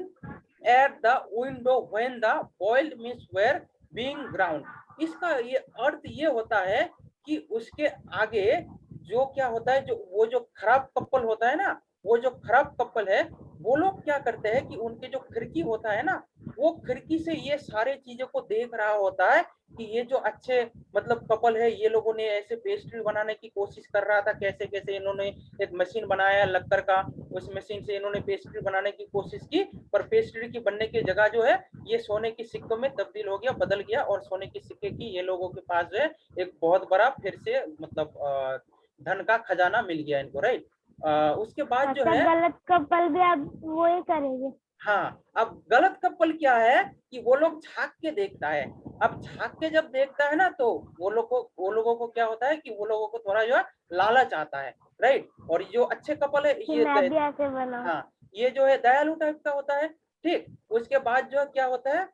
at the window when the boiled meats were being ground। इसका ये अर्थ ये होता है कि उसके आगे जो क्या होता है, जो वो जो खराब कपल होता है ना, वो जो खराब कपल है वो लोग क्या करते हैं कि उनके जो खिड़की होता है ना वो खिड़की से ये सारे चीजों को देख रहा होता है कि ये जो अच्छे मतलब कपल है, ये लोगों ने ऐसे पेस्ट्री बनाने की कोशिश कर रहा था, कैसे कैसे इन्होंने एक मशीन बनाया लक्कड़ का, उस मशीन से इन्होंने पेस्ट्री बनाने की कोशिश की, पर पेस्ट्री की बनने की जगह जो है ये सोने के सिक्कों में तब्दील हो गया, बदल गया, और सोने के सिक्के की ये लोगों के पास जो है एक बहुत बड़ा फिर से मतलब धन का खजाना मिल गया इनको, राइट। उसके बाद जो अच्छा, है, गलत कपल भी आप वो ही करेंगे। हाँ, अब गलत कपल क्या है कि वो लोग झांक के देखता है। अब झांक के जब देखता है ना, तो वो लोगों को क्या होता है कि वो लोगों को थोड़ा जो है लालच आता है, राइट। और जो अच्छे कपल है कि ये मैं भी ऐसे बनाऊं। हाँ, ये जो है दयालु टाइप का होता है, ठीक। उसके बाद जो है क्या होता है,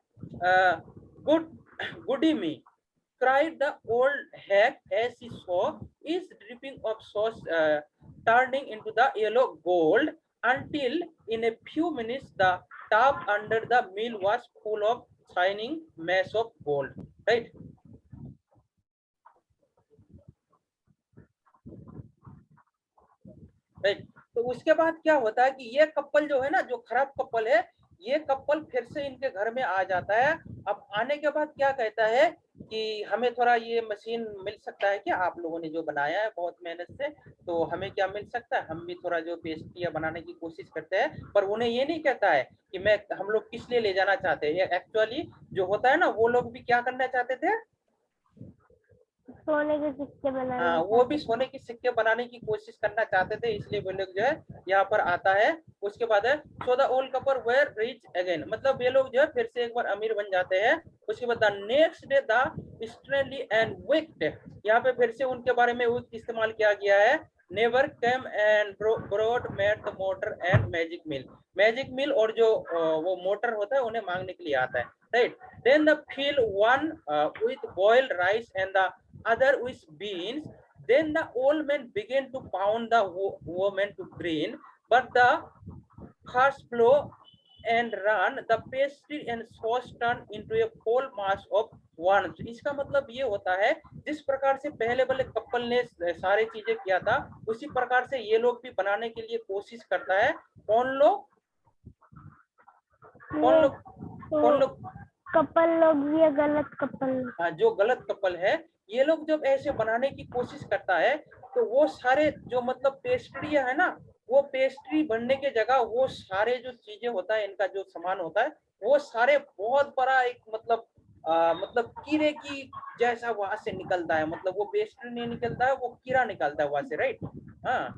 good goody me cried the old hag as she saw is dripping of sauce turning into the yellow gold, until in a few minutes the tub under the mill was full of shining mass of gold, right. Right. तो उसके बाद क्या होता है कि ये couple जो है ना, जो खराब कपल है, ये कपल फिर से इनके घर में आ जाता है। अब आने के बाद क्या कहता है कि हमें थोड़ा ये मशीन मिल सकता है क्या, आप लोगों ने जो बनाया है बहुत मेहनत से, तो हमें क्या मिल सकता है, हम भी थोड़ा जो पेस्ट्रियाँ बनाने की कोशिश करते हैं। पर उन्हें ये नहीं कहता है कि हम लोग किस लिए ले जाना चाहते हैं। एक्चुअली जो होता है ना, वो लोग भी क्या करना चाहते थे, सोने के सिक्के बनाने हाँ, के वो भी साथ। सोने के सिक्के बनाने की कोशिश करना चाहते थे, इसलिए वो लोग जो है यहाँ पर आता है। उसके बाद है so the old couple were rich again, मतलब ये लोग जो है फिर से एक बार अमीर बन जाते हैं। उसके बाद the next day the strangely and wicked, यहाँ पे फिर से उनके बारे में विक्ड इस्तेमाल किया गया है। Never came and broad made the motor and magic mill और जो वो मोटर होता है उन्हें मांगने के लिए आता है, right. Then the fill one with boiled rice and the other with beans. Then the old man began to pound the woman to grin, but the first blow and run the pastry and sauce turned into a whole mass of warmth. इसका मतलब ये होता है, जिस प्रकार से पहले वाले कपल ने सारे चीजें किया था, उसी प्रकार से ये लोग भी बनाने के लिए कोशिश करता है। कौन लोग कौन लोग कौन लोग कपल लोग भी है, गलत कपल लोग। हाँ, जो गलत कपल है, ये लोग जब ऐसे बनाने की कोशिश करता है, तो वो सारे जो मतलब पेस्ट्रियाँ है ना, वो पेस्ट्री बनने के जगह वो सारे जो चीजें होता है, इनका जो सामान होता है, वो सारे बहुत बड़ा एक मतलब कीड़े की जैसा वहां से निकलता है। मतलब वो पेस्ट्री नहीं निकलता है, वो कीड़ा निकलता है वहां से, राइट। हाँ,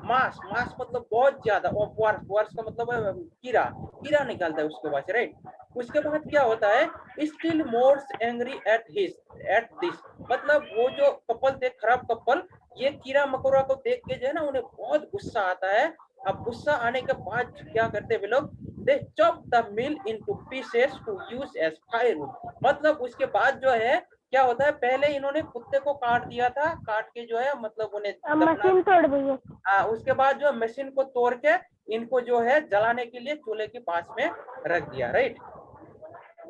मास मास मतलब बहुत ज्यादा, और वर्स का मतलब है कीड़ा, कीड़ा निकलता है उसके बाद से, राइट। उसके बाद क्या होता है, still more angry at this, मतलब वो जो कपल थे, खराब कपल, ये कीड़ा मकोड़ा को देख के जो है ना, उन्हें बहुत गुस्सा आता है। अब गुस्सा आने के बाद क्या करते हैं लोग, they chop the mill into pieces to use as firewood, मतलब उसके बाद जो है क्या होता है, पहले इन्होंने कुत्ते को काट दिया था, काट के जो है मतलब उन्हें मशीन तोड़ दी है। उसके बाद जो मशीन को तोड़ के इनको जो है जलाने के लिए चूल्हे के पास में रख दिया, राइट।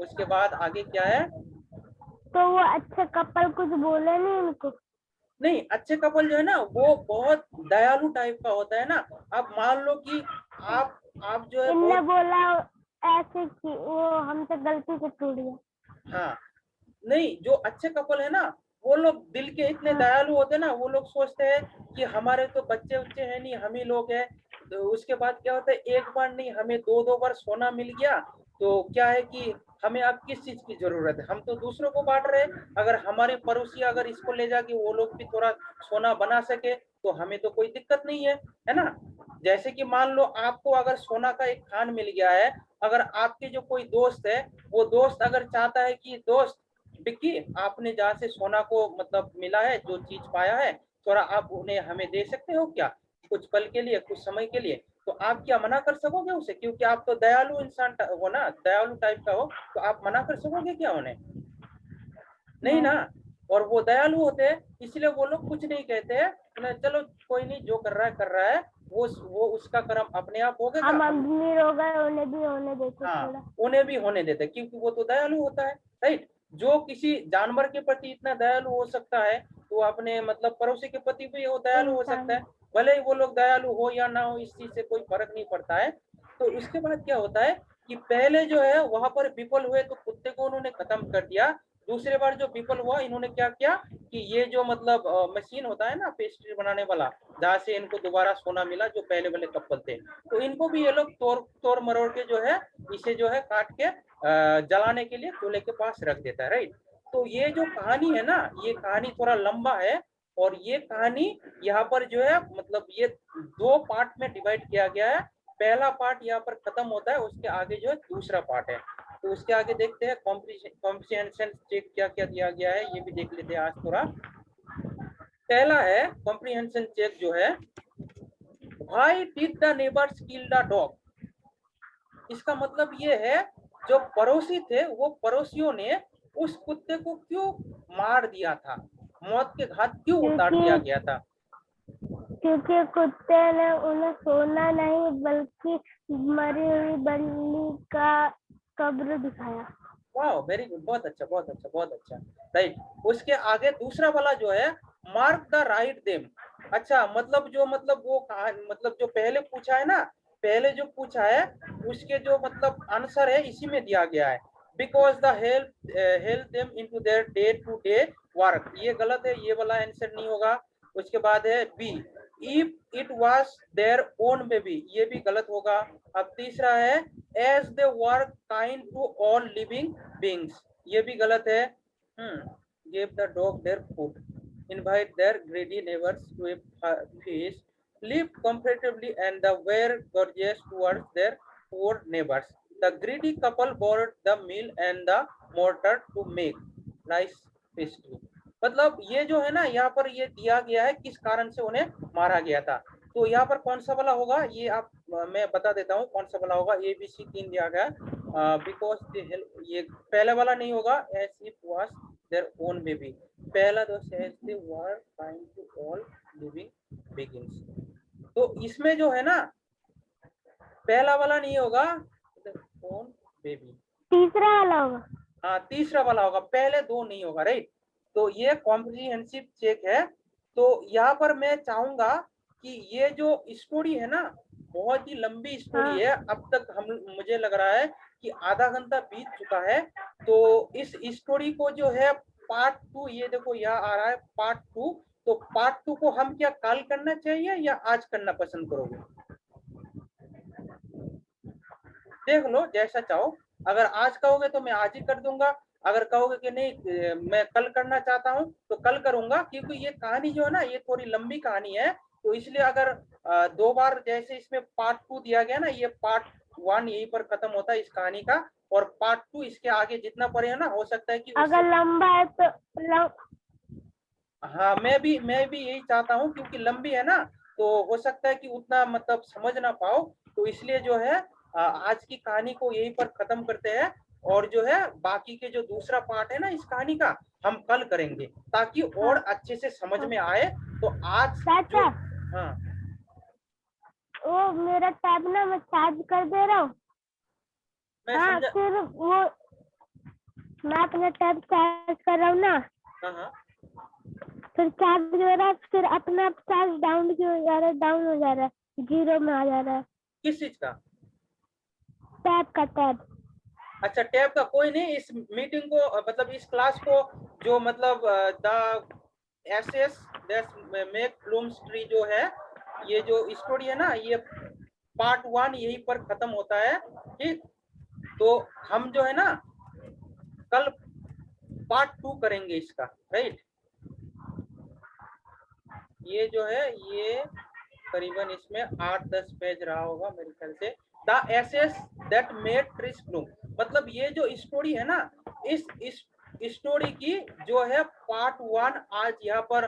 उसके बाद आगे क्या है, तो वो अच्छे कपल कुछ बोले नहीं उनको। नहीं, अच्छे कपल जो है ना, वो बहुत दयालु टाइप का होता है ना। अब मान लो कि आप जो है इनने बहुत, बोला ऐसे कि वो हमसे गलती से टूट गया। हाँ, नहीं, जो अच्छे कपल है ना, वो लोग दिल के इतने हाँ। दयालु होते हैं ना, वो लोग सोचते हैं कि हमारे तो बच्चे उच्चे हैं नहीं, हम ही लोग हैं। तो उसके बाद क्या होता है, एक बार नहीं हमें दो दो बार सोना मिल गया, तो क्या है कि हमें अब किस चीज की जरूरत है, हम तो दूसरों को बांट रहे हैं। अगर हमारे पड़ोसी अगर इसको ले जाके वो लोग भी थोड़ा सोना बना सके, तो हमें तो कोई दिक्कत नहीं है ना। जैसे कि मान लो आपको अगर सोना का एक खान मिल गया है, अगर आपके जो कोई दोस्त है, वो दोस्त अगर चाहता है कि दोस्त विक्की, आपने जहाँ से सोना को मतलब मिला है, जो चीज पाया है, थोड़ा आप उन्हें हमें दे सकते हो क्या, कुछ पल के लिए, कुछ समय के लिए। तो आप क्या मना कर सकोगे उसे, क्योंकि आप तो दयालु इंसान हो ना, दयालु टाइप का हो, तो आप मना कर सकोगे क्या उन्हें, नहीं ना। और वो दयालु होते हैं, इसलिए वो लोग कुछ नहीं कहते हैं, चलो कोई नहीं, जो कर रहा है वो उसका कर्म अपने आप होगा। हम अमीर हो गए, उन्हें भी होने देते हाँ, थोड़ा। उन्हें भी होने देते, क्योंकि वो तो दयालु होता है, राइट। जो किसी जानवर के प्रति इतना दयालु हो सकता है, तो अपने मतलब पड़ोसी के प्रति भी वो दयालु हो सकता है। इंसान। भले ही वो लोग दयालु हो या ना हो, इस चीज से कोई फर्क नहीं पड़ता है। तो उसके बाद क्या होता है कि पहले जो है वहां पर विफल हुए तो कुत्ते को उन्होंने खत्म कर दिया। दूसरे बार जो विफल हुआ इन्होंने क्या किया कि ये जो मतलब मशीन होता है ना पेस्ट्री बनाने वाला, जहाँ से इनको दोबारा सोना मिला जो पहले वाले कपल थे, तो इनको भी ये लोग तोड़ तोड़ मरोड़ के जो है इसे जो है काट के जलाने के लिए चूल्हे के पास रख देता है, राइट। तो ये जो कहानी है ना, ये कहानी थोड़ा लंबा है, और ये कहानी यहाँ पर जो है मतलब ये दो पार्ट में डिवाइड किया गया है। पहला पार्ट यहाँ पर खत्म होता है, उसके आगे जो है दूसरा पार्ट है। तो उसके आगे देखते हैं कॉम्प्रिहेंशन चेक क्या क्या दिया गया है, ये भी देख लेते हैं आज थोड़ा। पहला है कॉम्प्रिहेंशन चेक जो है, why did the neighbours kill the dog. इसका मतलब ये है जो पड़ोसी थे वो पड़ोसियों ने उस कुत्ते को क्यों मार दिया था, मौत के घाट क्यों उतार दिया क्योंकि गया था। क्योंकि कुत्ते ने उन्हें सोना नहीं बल्कि मरी हुई बल्ली का कब्र दिखाया। वाह, वेरी गुड, बहुत अच्छा बहुत अच्छा बहुत अच्छा, राइट। उसके आगे दूसरा वाला जो है, मार्क द राइट देम। अच्छा, मतलब जो मतलब वो मतलब जो पहले पूछा है ना, पहले जो पूछा है उसके जो मतलब आंसर है इसी में दिया गया है, because the help them into their day to day work. ये गलत है, ये वाला आंसर नहीं होगा। उसके बाद है B, if it was their own baby, ये भी गलत होगा। अब तीसरा है, as they work kind to all living beings, ये भी गलत है। Give the dog their food, invite their greedy neighbors to a feast, live comfortably and the were courteous towards their poor neighbors. The greedy couple borrowed the meal and the mortar to make nice pastry. मतलब ये जो है ना, यहाँ पर ये दिया गया है किस कारण से उन्हें मारा गया था। तो यहाँ पर कौन सा वाला होगा ये आप मैं बता देता हूँ कौन सा वाला होगा। ए बी सी तीन दिया गया, बिकॉज ये पहला वाला नहीं होगा, as if was their own baby. पहला तो as they were kind to all living beings. तो इसमें जो है ना पहला वाला नहीं होगा, ओन बेबी। तीसरा वाला होगा। हाँ, तीसरा वाला होगा, पहले दो नहीं होगा, राइट। तो ये कॉम्प्रिहेंसिव चेक है। तो यहाँ पर मैं चाहूंगा कि ये जो स्टोरी है ना बहुत ही लंबी स्टोरी है। अब तक हम मुझे लग रहा है कि आधा घंटा बीत चुका है। तो इस स्टोरी को जो है पार्ट टू, ये देखो यहाँ आ रहा है पार्ट टू। तो पार्ट टू को हम क्या कल करना चाहिए या आज करना पसंद करोगे? देख लो जैसा चाहो। अगर आज कहोगे तो मैं आज ही कर दूंगा, अगर कहोगे कि नहीं मैं कल करना चाहता हूँ तो कल करूंगा, क्योंकि ये कहानी जो है ना ये थोड़ी लंबी कहानी है। तो इसलिए अगर दो बार जैसे इसमें पार्ट टू दिया गया ना, ये पार्ट वन यहीं पर खत्म होता है इस कहानी का, और पार्ट टू इसके आगे जितना पड़े है ना हो सकता है कि अगर लंबा है तो हाँ मैं भी यही चाहता हूँ, क्योंकि लंबी है ना तो हो सकता है कि उतना मतलब समझ ना पाओ। तो इसलिए जो है आज की कहानी को यहीं पर खत्म करते हैं, और जो है बाकी के जो दूसरा पार्ट है ना इस कहानी का हम कल करेंगे, ताकि और अच्छे से समझ में आए। तो आज जो चाचा, हाँ वो मेरा टैब ना मैं चार्ज कर दे रहा हूँ। मैं हाँ, समझा। फिर वो मैं अपना टैब चार्ज कर रहा हूँ ना, हाँ, फिर चार्ज हो रहा है, फिर अपना चार्ज डाउन क्यों हो जा रहा है, डाउन हो जा रहा है, जीरो में आ जा रहा है। किस चीज का? टैब का टैब। अच्छा, टैब का कोई नहीं। इस मीटिंग को मतलब इस क्लास को जो मतलब the ashes that's make blooms tree जो है, ये जो स्टोरी है ना ये पार्ट वन यहीं पर खत्म होता है, ठीक। तो हम जो है ना कल पार्ट टू करेंगे इसका, राइट। ये जो है ये करीबन इसमें 8-10 पेज रहा होगा मेरे ख्याल से। The ashes that made trees bloom, मतलब ये जो स्टोरी है ना इस स्टोरी की जो है पार्ट वन आज यहाँ पर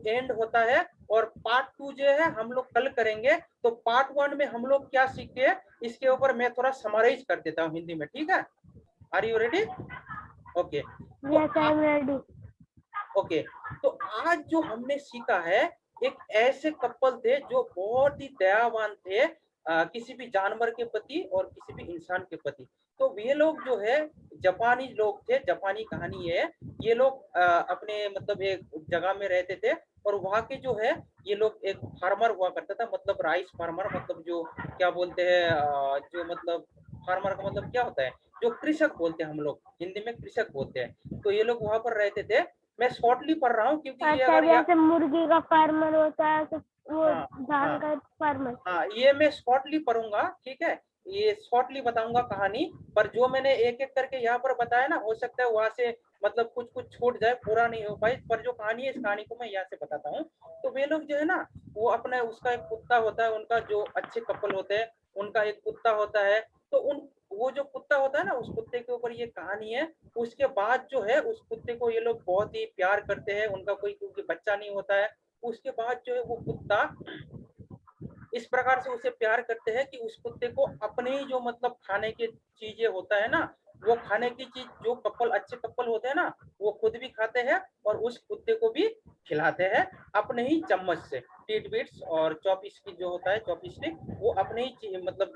एंड होता है, और पार्ट टू जो है हम लोग कल करेंगे। तो पार्ट वन में हम लोग क्या सीखे इसके ऊपर मैं थोड़ा समराइज कर देता हूँ हिंदी में, ठीक है। Are you ready? Okay. Yes, I am ready. Okay, तो आज जो हमने सीखा है, एक ऐसे कपल थे जो बहुत ही दयावान थे किसी भी जानवर के प्रति और किसी भी इंसान के प्रति। तो वे लोग जो है जापानी लोग थे, जापानी कहानी है। ये लोग अपने मतलब एक जगह में रहते थे, और वहाँ के जो है ये लोग एक फार्मर हुआ करता था, मतलब राइस फार्मर, मतलब जो क्या बोलते हैं जो मतलब फार्मर का मतलब क्या होता है, जो कृषक बोलते हैं हम लोग, हिंदी में कृषक बोलते हैं। तो ये लोग वहां पर रहते थे। मैं शॉर्टली पढ़ रहा हूँ क्योंकि ये अच्छा, अगर जैसे मुर्गी का फार्मर होता है तो वो हाँ धान हाँ का फार्मर। हाँ, ये मैं शॉर्टली पढ़ूंगा, ठीक है, ये शॉर्टली बताऊंगा कहानी। पर जो मैंने एक एक करके यहाँ पर बताया ना, हो सकता है वहां से मतलब कुछ कुछ छूट जाए, पूरा नहीं हो पाए, पर जो कहानी है इस कहानी को मैं यहाँ से बताता हूँ। तो वे लोग जो है ना, वो अपने उसका एक कुत्ता होता है, उनका जो अच्छे कपल होते हैं उनका एक कुत्ता होता है। तो उन वो जो कुत्ता होता है ना, उस कुत्ते के ऊपर ये कहानी है। उसके बाद जो है उस कुत्ते को ये लोग बहुत ही प्यार करते हैं, उनका कोई क्योंकि बच्चा नहीं होता है। उसके बाद जो है वो कुत्ता इस प्रकार से उसे प्यार करते हैं कि उस कुत्ते को अपने ही जो मतलब खाने की चीजें होता है ना, वो खाने की चीज जो कपल अच्छे कपल होते हैं ना, वो खुद भी खाते हैं और उस कुत्ते को भी खिलाते हैं अपने ही चम्मच से। टीट बिट्स और चॉपस्टिक जो होता है, चॉपस्टिक, वो अपने ही मतलब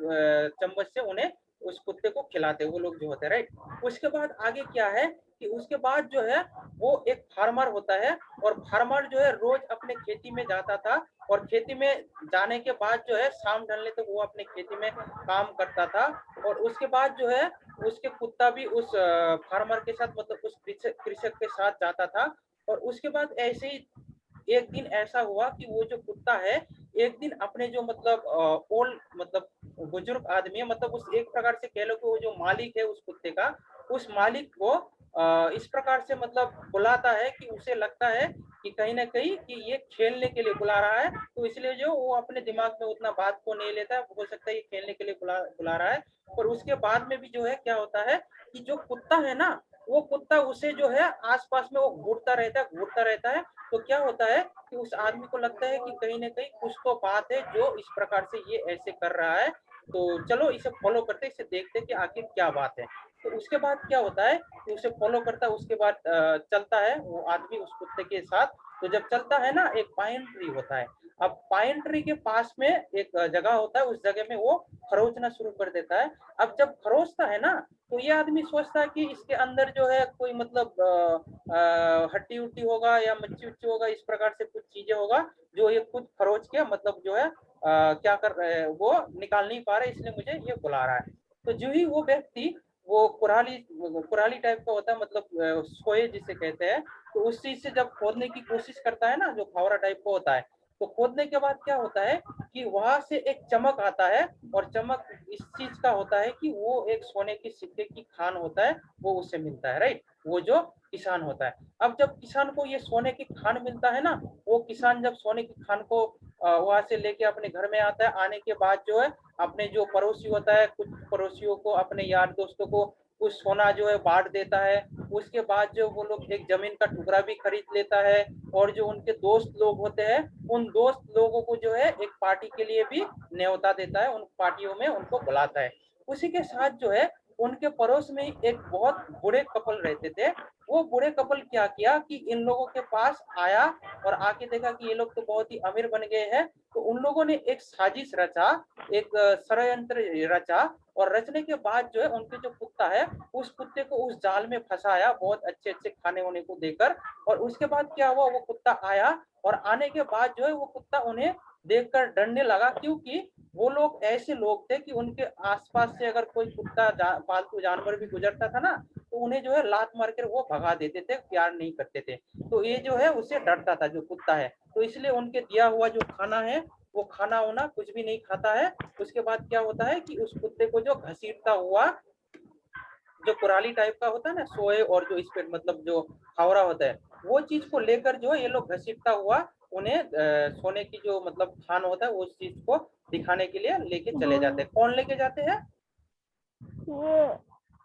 चम्मच से उन्हें उस कुत्ते को खिलाते हैं वो लोग जो होते हैं, राइट। उसके बाद आगे क्या है कि उसके बाद जो है वो एक फार्मर होता है, और फार्मर जो है रोज अपने खेती में जाता था, और खेती में जाने के बाद जो है शाम ढलने तक वो अपने खेती में काम करता था। और उसके बाद जो है उसके कुत्ता भी उस फार्मर के साथ मतलब उस कृषक के साथ जाता था। और उसके बाद ऐसे ही एक दिन ऐसा हुआ कि वो जो कुत्ता है एक दिन अपने जो मतलब ओल्ड मतलब बुजुर्ग आदमी है, मतलब उस एक प्रकार से कह लो कि वो जो मालिक है उस कुत्ते का, उस मालिक को इस प्रकार से मतलब बुलाता है कि उसे लगता है कि कहीं ना कहीं कि ये खेलने के लिए बुला रहा है। तो इसलिए जो वो अपने दिमाग में उतना बात को नहीं लेता है, हो सकता है ये खेलने के लिए बुला रहा है। और उसके बाद में भी जो है क्या होता है कि जो कुत्ता है ना, वो कुत्ता उसे जो है आसपास में वो घूरता रहता है। तो क्या होता है कि उस आदमी को लगता है कि कहीं ना कहीं कुछ तो बात है जो इस प्रकार से ये ऐसे कर रहा है। तो चलो इसे फॉलो करते, इसे देखते कि आखिर क्या बात है। तो उसके बाद क्या होता है कि उसे फॉलो करता है, उसके बाद चलता है वो आदमी उस कुत्ते के साथ। तो जब चलता है ना, एक पाइन ट्री होता है। अब पाइन ट्री के पास में एक जगह होता है, उस जगह में वो खरोचना शुरू कर देता है। अब जब खरोचता है ना, तो ये आदमी सोचता है कि इसके अंदर जो है कोई मतलब हड्डी उट्टी होगा या मच्छी उच्ची होगा, इस प्रकार से कुछ चीजें होगा जो ये खुद खरोच के मतलब जो है क्या कर रहे हैं, वो निकाल नहीं पा रहे, इसलिए मुझे ये बुला रहा है। तो जो ही वो व्यक्ति, वो कुराली कुराली टाइप का होता है, मतलब सोए जिसे कहते हैं। तो उस चीज से जब खोदने की कोशिश करता है ना, जो फावड़ा टाइप का होता है, तो खोदने के बाद क्या होता है कि वहां से एक चमक आता है। और चमक इस चीज का होता है कि वो एक सोने के सिक्के की खान होता है, वो उससे मिलता है, राइट, वो जो किसान होता है। अब जब किसान को ये सोने की खान मिलता है ना, वो किसान जब सोने की खान को वहां से लेके अपने घर में आता है, आने के बाद जो है अपने जो पड़ोसी होता है, कुछ पड़ोसियों को, अपने यार दोस्तों को कुछ सोना जो है बांट देता है। उसके बाद जो वो लोग एक जमीन का टुकड़ा भी खरीद लेता है। और जो उनके दोस्त लोग होते हैं, उन दोस्त लोगों को जो है एक पार्टी के लिए भी न्योता देता है, उन पार्टियों में उनको बुलाता है। उसी के साथ जो है उनके पड़ोस में एक बहुत बूढ़े कपल रहते थे। वो बूढ़े कपल क्या किया कि इन लोगों के पास आया और आके देखा कि ये लोग तो बहुत ही अमीर बन गए हैं। तो उन लोगों ने एक साजिश रचा, एक षड्यंत्र रचा। और रचने के बाद जो है उनके जो कुत्ता है, उस कुत्ते को उस जाल में फंसाया बहुत अच्छे अच्छे खाने होने को देकर। और उसके बाद क्या हुआ, वो कुत्ता आया, और आने के बाद जो है वो कुत्ता उन्हें देखकर डरने लगा, क्योंकि वो लोग ऐसे लोग थे कि उनके आसपास से अगर कोई कुत्ता पालतू जानवर भी गुजरता था ना, तो उन्हें जो है लात मार कर वो भगा देते थे, प्यार नहीं करते थे। तो ये जो है उससे डरता था जो कुत्ता है। तो इसलिए उनके दिया हुआ जो खाना है, वो खाना वाना कुछ भी नहीं खाता है। उसके बाद क्या होता है कि उस कुत्ते को जो घसीटता हुआ, जो कुराली टाइप का होता है ना सोए, और जो इस पे मतलब जो फावड़ा होता है, वो चीज को लेकर जो है ये लोग घसीटता हुआ उन्हें सोने की जो मतलब खान होता है उस चीज को दिखाने के लिए लेके चले जाते हैं। कौन लेके जाते हैं? ये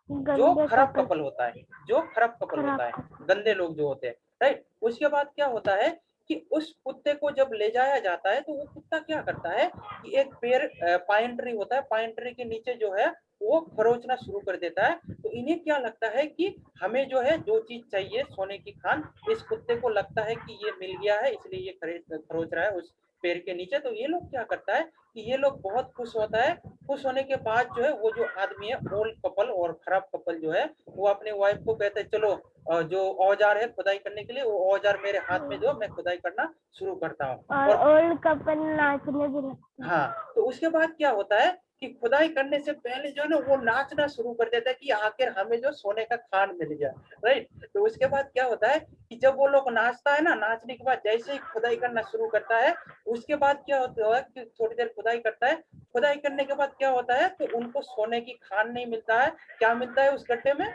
जो गंदे खराब कपड़े कपल होता है, जो खराब कपल होता खराब है, कपड़े। गंदे लोग जो होते हैं, राइट। उसके बाद क्या होता है कि उस कुत्ते को जब ले जाया जाता है, तो वो कुत्ता क्या करता है कि एक पेड़ पाइन ट्री होता है, पाइन ट्री के नीचे जो है वो खरोचना शुरू कर देता है। तो इन्हें क्या लगता है कि हमें जो है जो चीज चाहिए सोने की खान, इस कुत्ते को लगता है कि ये मिल गया है, इसलिए ये खरोच रहा है उस पेड़ के नीचे। तो ये लोग क्या करता है कि ये लोग बहुत खुश होता है। खुश होने के बाद जो है वो जो आदमी है, ओल्ड कपल और खराब कपल जो है, वो अपने वाइफ को कहते हैं चलो जो औजार है खुदाई करने के लिए, वो औजार मेरे हाथ में दो, मैं खुदाई करना शुरू करता हूँ। और और ओल्ड कपल नाचने भी लगते हैं। हाँ, तो उसके बाद क्या होता है कि खुदाई करने से पहले जो है ना वो नाचना शुरू कर देता है कि आखिर हमें जो सोने का खान मिल गया, राइट। तो उसके बाद क्या होता है कि जब वो लोग नाचता है ना, नाचने के बाद जैसे ही खुदाई करना शुरू करता है, उसके बाद क्या होता है कि थोड़ी देर खुदाई करता है, खुदाई करने के बाद क्या होता है तो उनको सोने की खान नहीं मिलता है। क्या मिलता है उस गड्ढे में?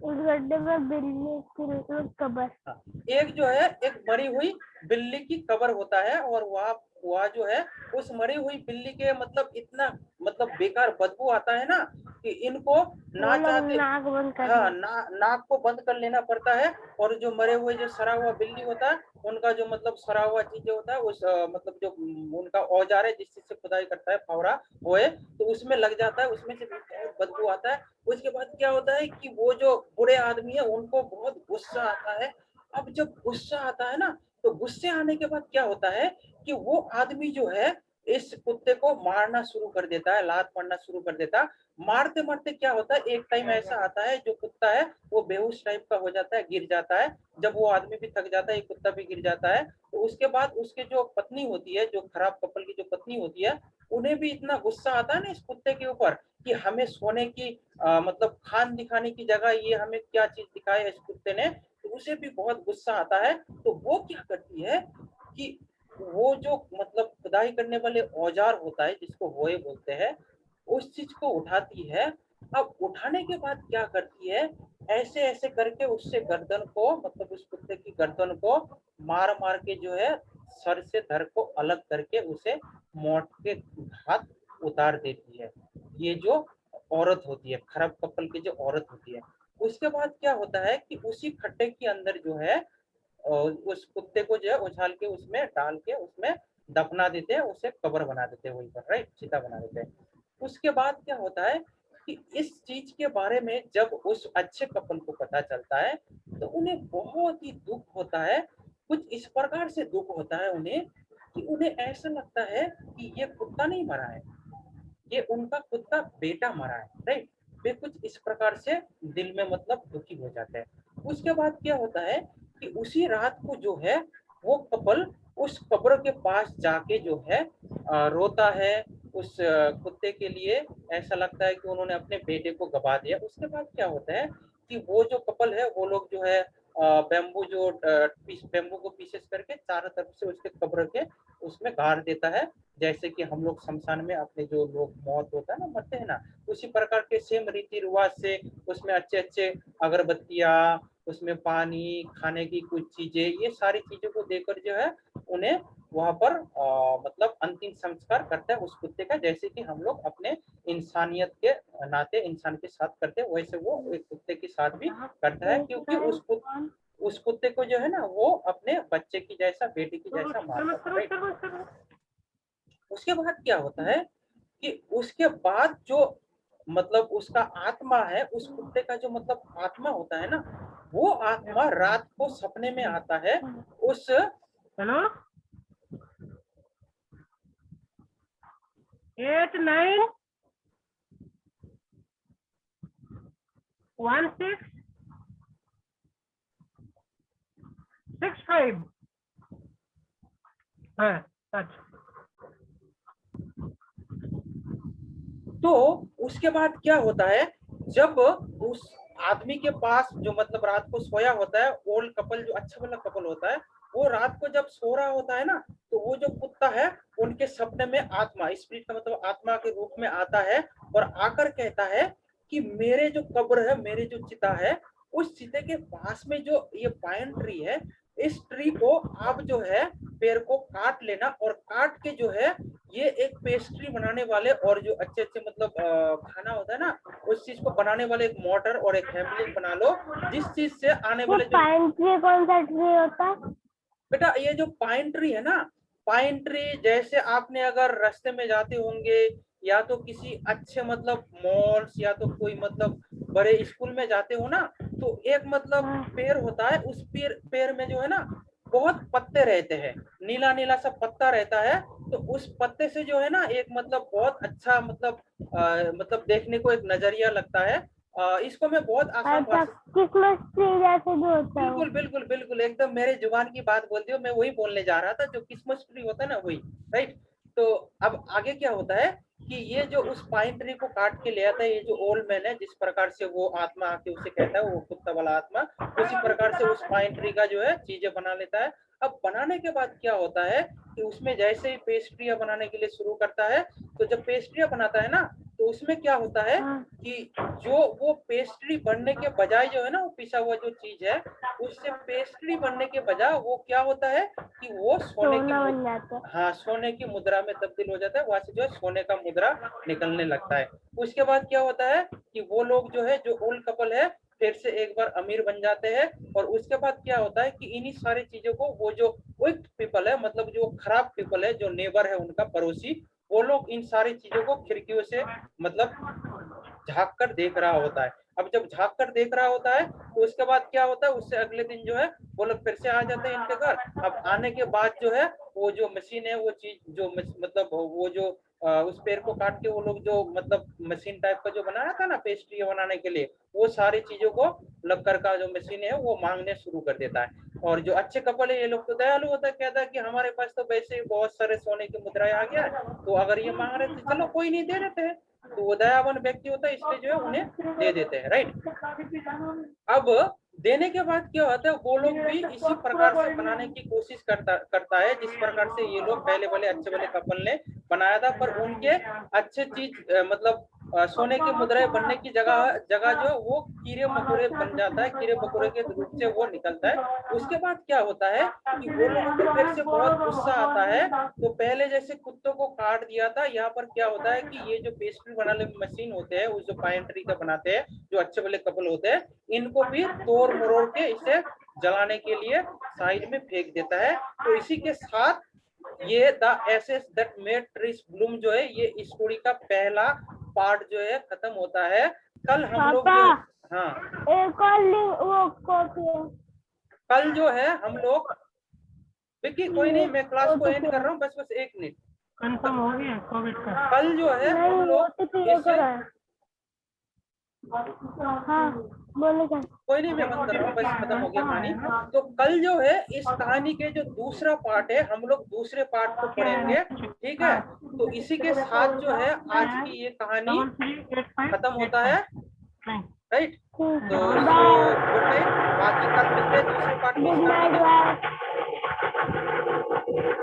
उस गड्ढे में बिल्ली की कब्र। एक जो है एक मरी हुई बिल्ली की कब्र होता है, और वहाँ जो है उस मरी हुई बिल्ली के मतलब इतना मतलब बेकार बदबू आता है ना कि इनको वो ना लोग चाहते, नाक बंद कर हाँ लेते। नाक को बंद कर लेना पड़ता है। और जो मरे हुए जो सड़ा हुआ बिल्ली होता है, उनका जो मतलब सड़ा हुआ चीजें होता है उस मतलब जो उनका औजार है जिस चीज से खुदाई करता है फावड़ा होए, तो उसमें लग जाता है, उसमें से भी बहुत बदबू आता है। उसके बाद क्या होता है कि वो जो बूढ़े आदमी है उनको बहुत गुस्सा आता है। अब जब गुस्सा आता है ना, तो गुस्से आने के बाद क्या होता है कि वो आदमी जो है इस कुत्ते को मारना शुरू कर देता है, लात मारना शुरू कर देता है। मारते मारते क्या होता है, एक टाइम ऐसा आता है जो कुत्ता है वो बेहोश टाइप का हो जाता है, गिर जाता है। जब वो आदमी भी थक जाता है, ये कुत्ता भी गिर जाता है। तो उसके बाद उसके जो पत्नी होती है, जो खराब कपल की जो पत्नी होती है, उन्हें भी इतना गुस्सा आता है ना इस कुत्ते के ऊपर कि हमें सोने की मतलब खान दिखाने की जगह ये हमें क्या चीज दिखाई है इस कुत्ते ने, तो उसे भी बहुत गुस्सा आता है। तो वो क्या करती है कि वो जो मतलब खुदाई करने वाले औजार होता है जिसको होए बोलते हैं, उस चीज को उठाती है। अब उठाने के बाद क्या करती है, ऐसे ऐसे करके उससे गर्दन को मतलब उस कुत्ते की गर्दन को मार मार के जो है सर से धड़ को अलग करके उसे मौत के घाट उतार देती है। ये जो औरत होती है, खराब कपल की जो औरत होती है। उसके बाद क्या होता है कि उसी खड्डे के अंदर जो है उस कुत्ते को जो है उछाल के उसमें डाल के उसमें दफना देते हैं, उसे कब्र बना देते हैं वहीं पर, राइट, चिता बना देते हैं। उसके बाद क्या होता है कि इस चीज के बारे में जब उस अच्छे कपल को पता चलता है, तो उन्हें बहुत ही दुख होता है। कुछ इस प्रकार से दुख होता है उन्हें कि उन्हें ऐसा लगता है कि ये कुत्ता नहीं मरा है, ये उनका खुद का बेटा मरा है, राइट। वे कुछ इस प्रकार से दिल में मतलब दुखी हो जाते हैं। उसके बाद क्या होता है कि उसी रात को जो है वो कपल उस कब्र के पास जाके जो है रोता है उस कुत्ते के लिए। ऐसा लगता है कि उन्होंने अपने बेटे को गवा दिया। उसके बाद क्या होता है कि वो जो कपल है वो लोग जो है बेम्बू जो बेम्बू को पीसेस करके चारों तरफ से उसके कब्र के उसमें गाड़ देता है। जैसे कि हम लोग शमशान में अपने जो लोग मौत होता है ना, मरते हैं ना, उसी प्रकार के सेम रीति रिवाज से उसमें अच्छे अच्छे अगरबत्तियां, उसमें पानी, खाने की कुछ चीजें, ये सारी चीजों को देकर जो है उन्हें वहां पर मतलब अंतिम संस्कार करता है उस कुत्ते का, जैसे कि हम लोग अपने इंसानियत के नाते इंसान के साथ करते हैं, वैसे वो एक कुत्ते के साथ भी करता है। क्योंकि उस कुत्ते को जो है ना वो अपने बच्चे की जैसा, बेटे की जैसा मानता है, राइट। उसके बाद क्या होता है कि उसके बाद जो मतलब उसका आत्मा है, उस कुत्ते का जो मतलब आत्मा होता है ना, वो आत्मा रात को सपने में आता है उस हेलो 8 9 1 6 6 5 हाँ अच्छा। तो उसके बाद क्या होता है, जब उस आदमी के पास जो मतलब रात को सोया होता है, ओल्ड कपल जो अच्छा वाला कपल होता है, वो रात को जब सो रहा होता है ना, तो वो जो कुत्ता है उनके सपने में आत्मा, स्पिरिट का मतलब आत्मा के रूप में आता है और आकर कहता है कि मेरे जो कब्र है, मेरे जो चिता है, उस चिते के पास में जो ये पाइन ट्री है, इस ट्री को आप जो है पेड़ को काट लेना, और काट के जो है ये एक पेस्ट्री बनाने वाले और जो अच्छे अच्छे मतलब खाना होता है ना, उस चीज को बनाने वाले एक मोटर और एक हेमलेट बना लो, जिस चीज से आने वो वाले जो पाइन ट्री कौन सा ट्री होता है? बेटा ये जो पाइन ट्री है ना, पाइन ट्री जैसे आपने अगर रास्ते में जाते होंगे या तो किसी अच्छे मतलब मॉल्स या तो कोई मतलब बड़े स्कूल में जाते हो ना, तो एक मतलब पेड़ होता है, उस पेड़ में जो है ना बहुत पत्ते रहते हैं, नीला नीला सा पत्ता रहता है। तो उस पत्ते से जो है ना एक मतलब बहुत अच्छा मतलब मतलब देखने को एक नजरिया लगता है। इसको मैं बहुत आसान अच्छा, भाषा, क्रिसमस ट्री जैसे भी होता है वो? बिल्कुल बिल्कुल बिल्कुल एकदम मेरे जुबान की बात बोलती हो, मैं वही बोलने जा रहा था, जो क्रिसमस ट्री होता है ना वही, राइट। तो अब आगे क्या होता है कि ये जो उस पाइन ट्री को काट के ले आता है, ये जो ओल्ड मैन है, जिस प्रकार से वो आत्मा आके उसे कहता है, वो कुत्ता वाला आत्मा, उसी प्रकार से उस पाइन ट्री का जो है चीजें बना लेता है। अब बनाने के बाद क्या होता है कि उसमें जैसे ही पेस्ट्रियां बनाने के लिए शुरू करता है, तो जब पेस्ट्रियां बनाता है ना, तो उसमें क्या होता है कि जो वो पेस्ट्री बनने के बजाय जो है ना, वो पिसा हुआ जो चीज है, उससे पेस्ट्री बनने के बजाय वो क्या होता है कि वो सोने की सोना बन जाता है। हाँ, सोने की मुद्रा में तब्दील हो जाता है, वहां से जो है सोने का मुद्रा निकलने लगता है। उसके बाद क्या होता है कि वो लोग जो है, जो ओल्ड कपल है, फिर से एक बार अमीर बन जाते हैं। और उसके बाद क्या होता है कि इन्हीं सारी चीजों को वो जो विक्ड पीपल है, मतलब जो खराब पीपल है, जो नेबर है उनका पड़ोसी, वो लोग इन सारी चीजों को खिड़कियों से मतलब झांक कर देख रहा होता है। अब जब झांक कर देख रहा होता है, तो उसके बाद क्या होता है, उससे अगले दिन जो है वो लोग फिर से आ जाते हैं इनके घर। अब आने के बाद जो है वो जो मशीन है, वो चीज जो मतलब वो जो उस पेड़ को काट के वो लोग जो मतलब मशीन टाइप का जो बनाया था ना पेस्ट्री बनाने के लिए, वो सारी चीजों को लक्कर का जो मशीन है वो मांगने शुरू कर देता है। और जो अच्छे कपल है, ये लोग तो दयालु होता है, कहता है कि हमारे पास तो वैसे ही बहुत सारे सोने की मुद्राएं आ गया है, तो अगर ये मांग रहे थे चलो कोई नहीं, दे देते हैं। तो वो दयावान व्यक्ति होता है, इसलिए जो है उन्हें दे देते हैं, राइट। अब देने के बाद क्या होता है, वो लोग भी इसी प्रकार से बनाने की कोशिश करता है, जिस प्रकार से ये लोग पहले वाले अच्छे वाले कपल ने बनाया था। पर उनके अच्छे चीज मतलब सोने की मुद्राएं बनने की जगह जगह जो है वो कीड़े मकोड़े बन जाता है, कीड़े मकोड़े के रूप से वो निकलता है। उसके बाद क्या होता है कि वो लोगों को फिर से बहुत गुस्सा आता है। तो पहले जैसे कुत्तों को काट दिया था, यहाँ पर क्या होता है कि ये जो पेस्ट्री बनाने में मशीन होते हैं, उस जो पाइन ट्री का बनाते हैं, जो अच्छे वाले कपल होते हैं, इनको भी तोड़ मरोड़ के इसे जलाने के लिए साइड में फेंक देता है। तो इसी के साथ ये the ashes that made trees bloom जो है, ये स्टोरी का पहला पार्ट जो है खत्म होता है। कल हम लोग पापा, हाँ, एक और लिंक वो कॉपी है। कल जो है हम लोग, विक्की कोई नहीं, मैं क्लास को एंड कर रहा हूँ, बस 1 मिनट। कंफर्म हो गया कोविड का? कल जो है हम नहीं, लोग OTP लेकर आए। हाँ, बोलो क्या? कोई नहीं, मैं बंद कर रहा हूँ, बस खत्म हो गया कहानी। तो कल जो है इस कहानी के जो दूसरा पार्ट है, हम लोग दूसरे पार्ट को पढ़ेंगे, ठीक है। तो इसी के साथ जो है आज की ये कहानी खत्म होता है, राइट। तो गुड नाइट, बाकी कल मिलते हैं दूसरे पार्ट में इस गुड कहानी नाइट। के।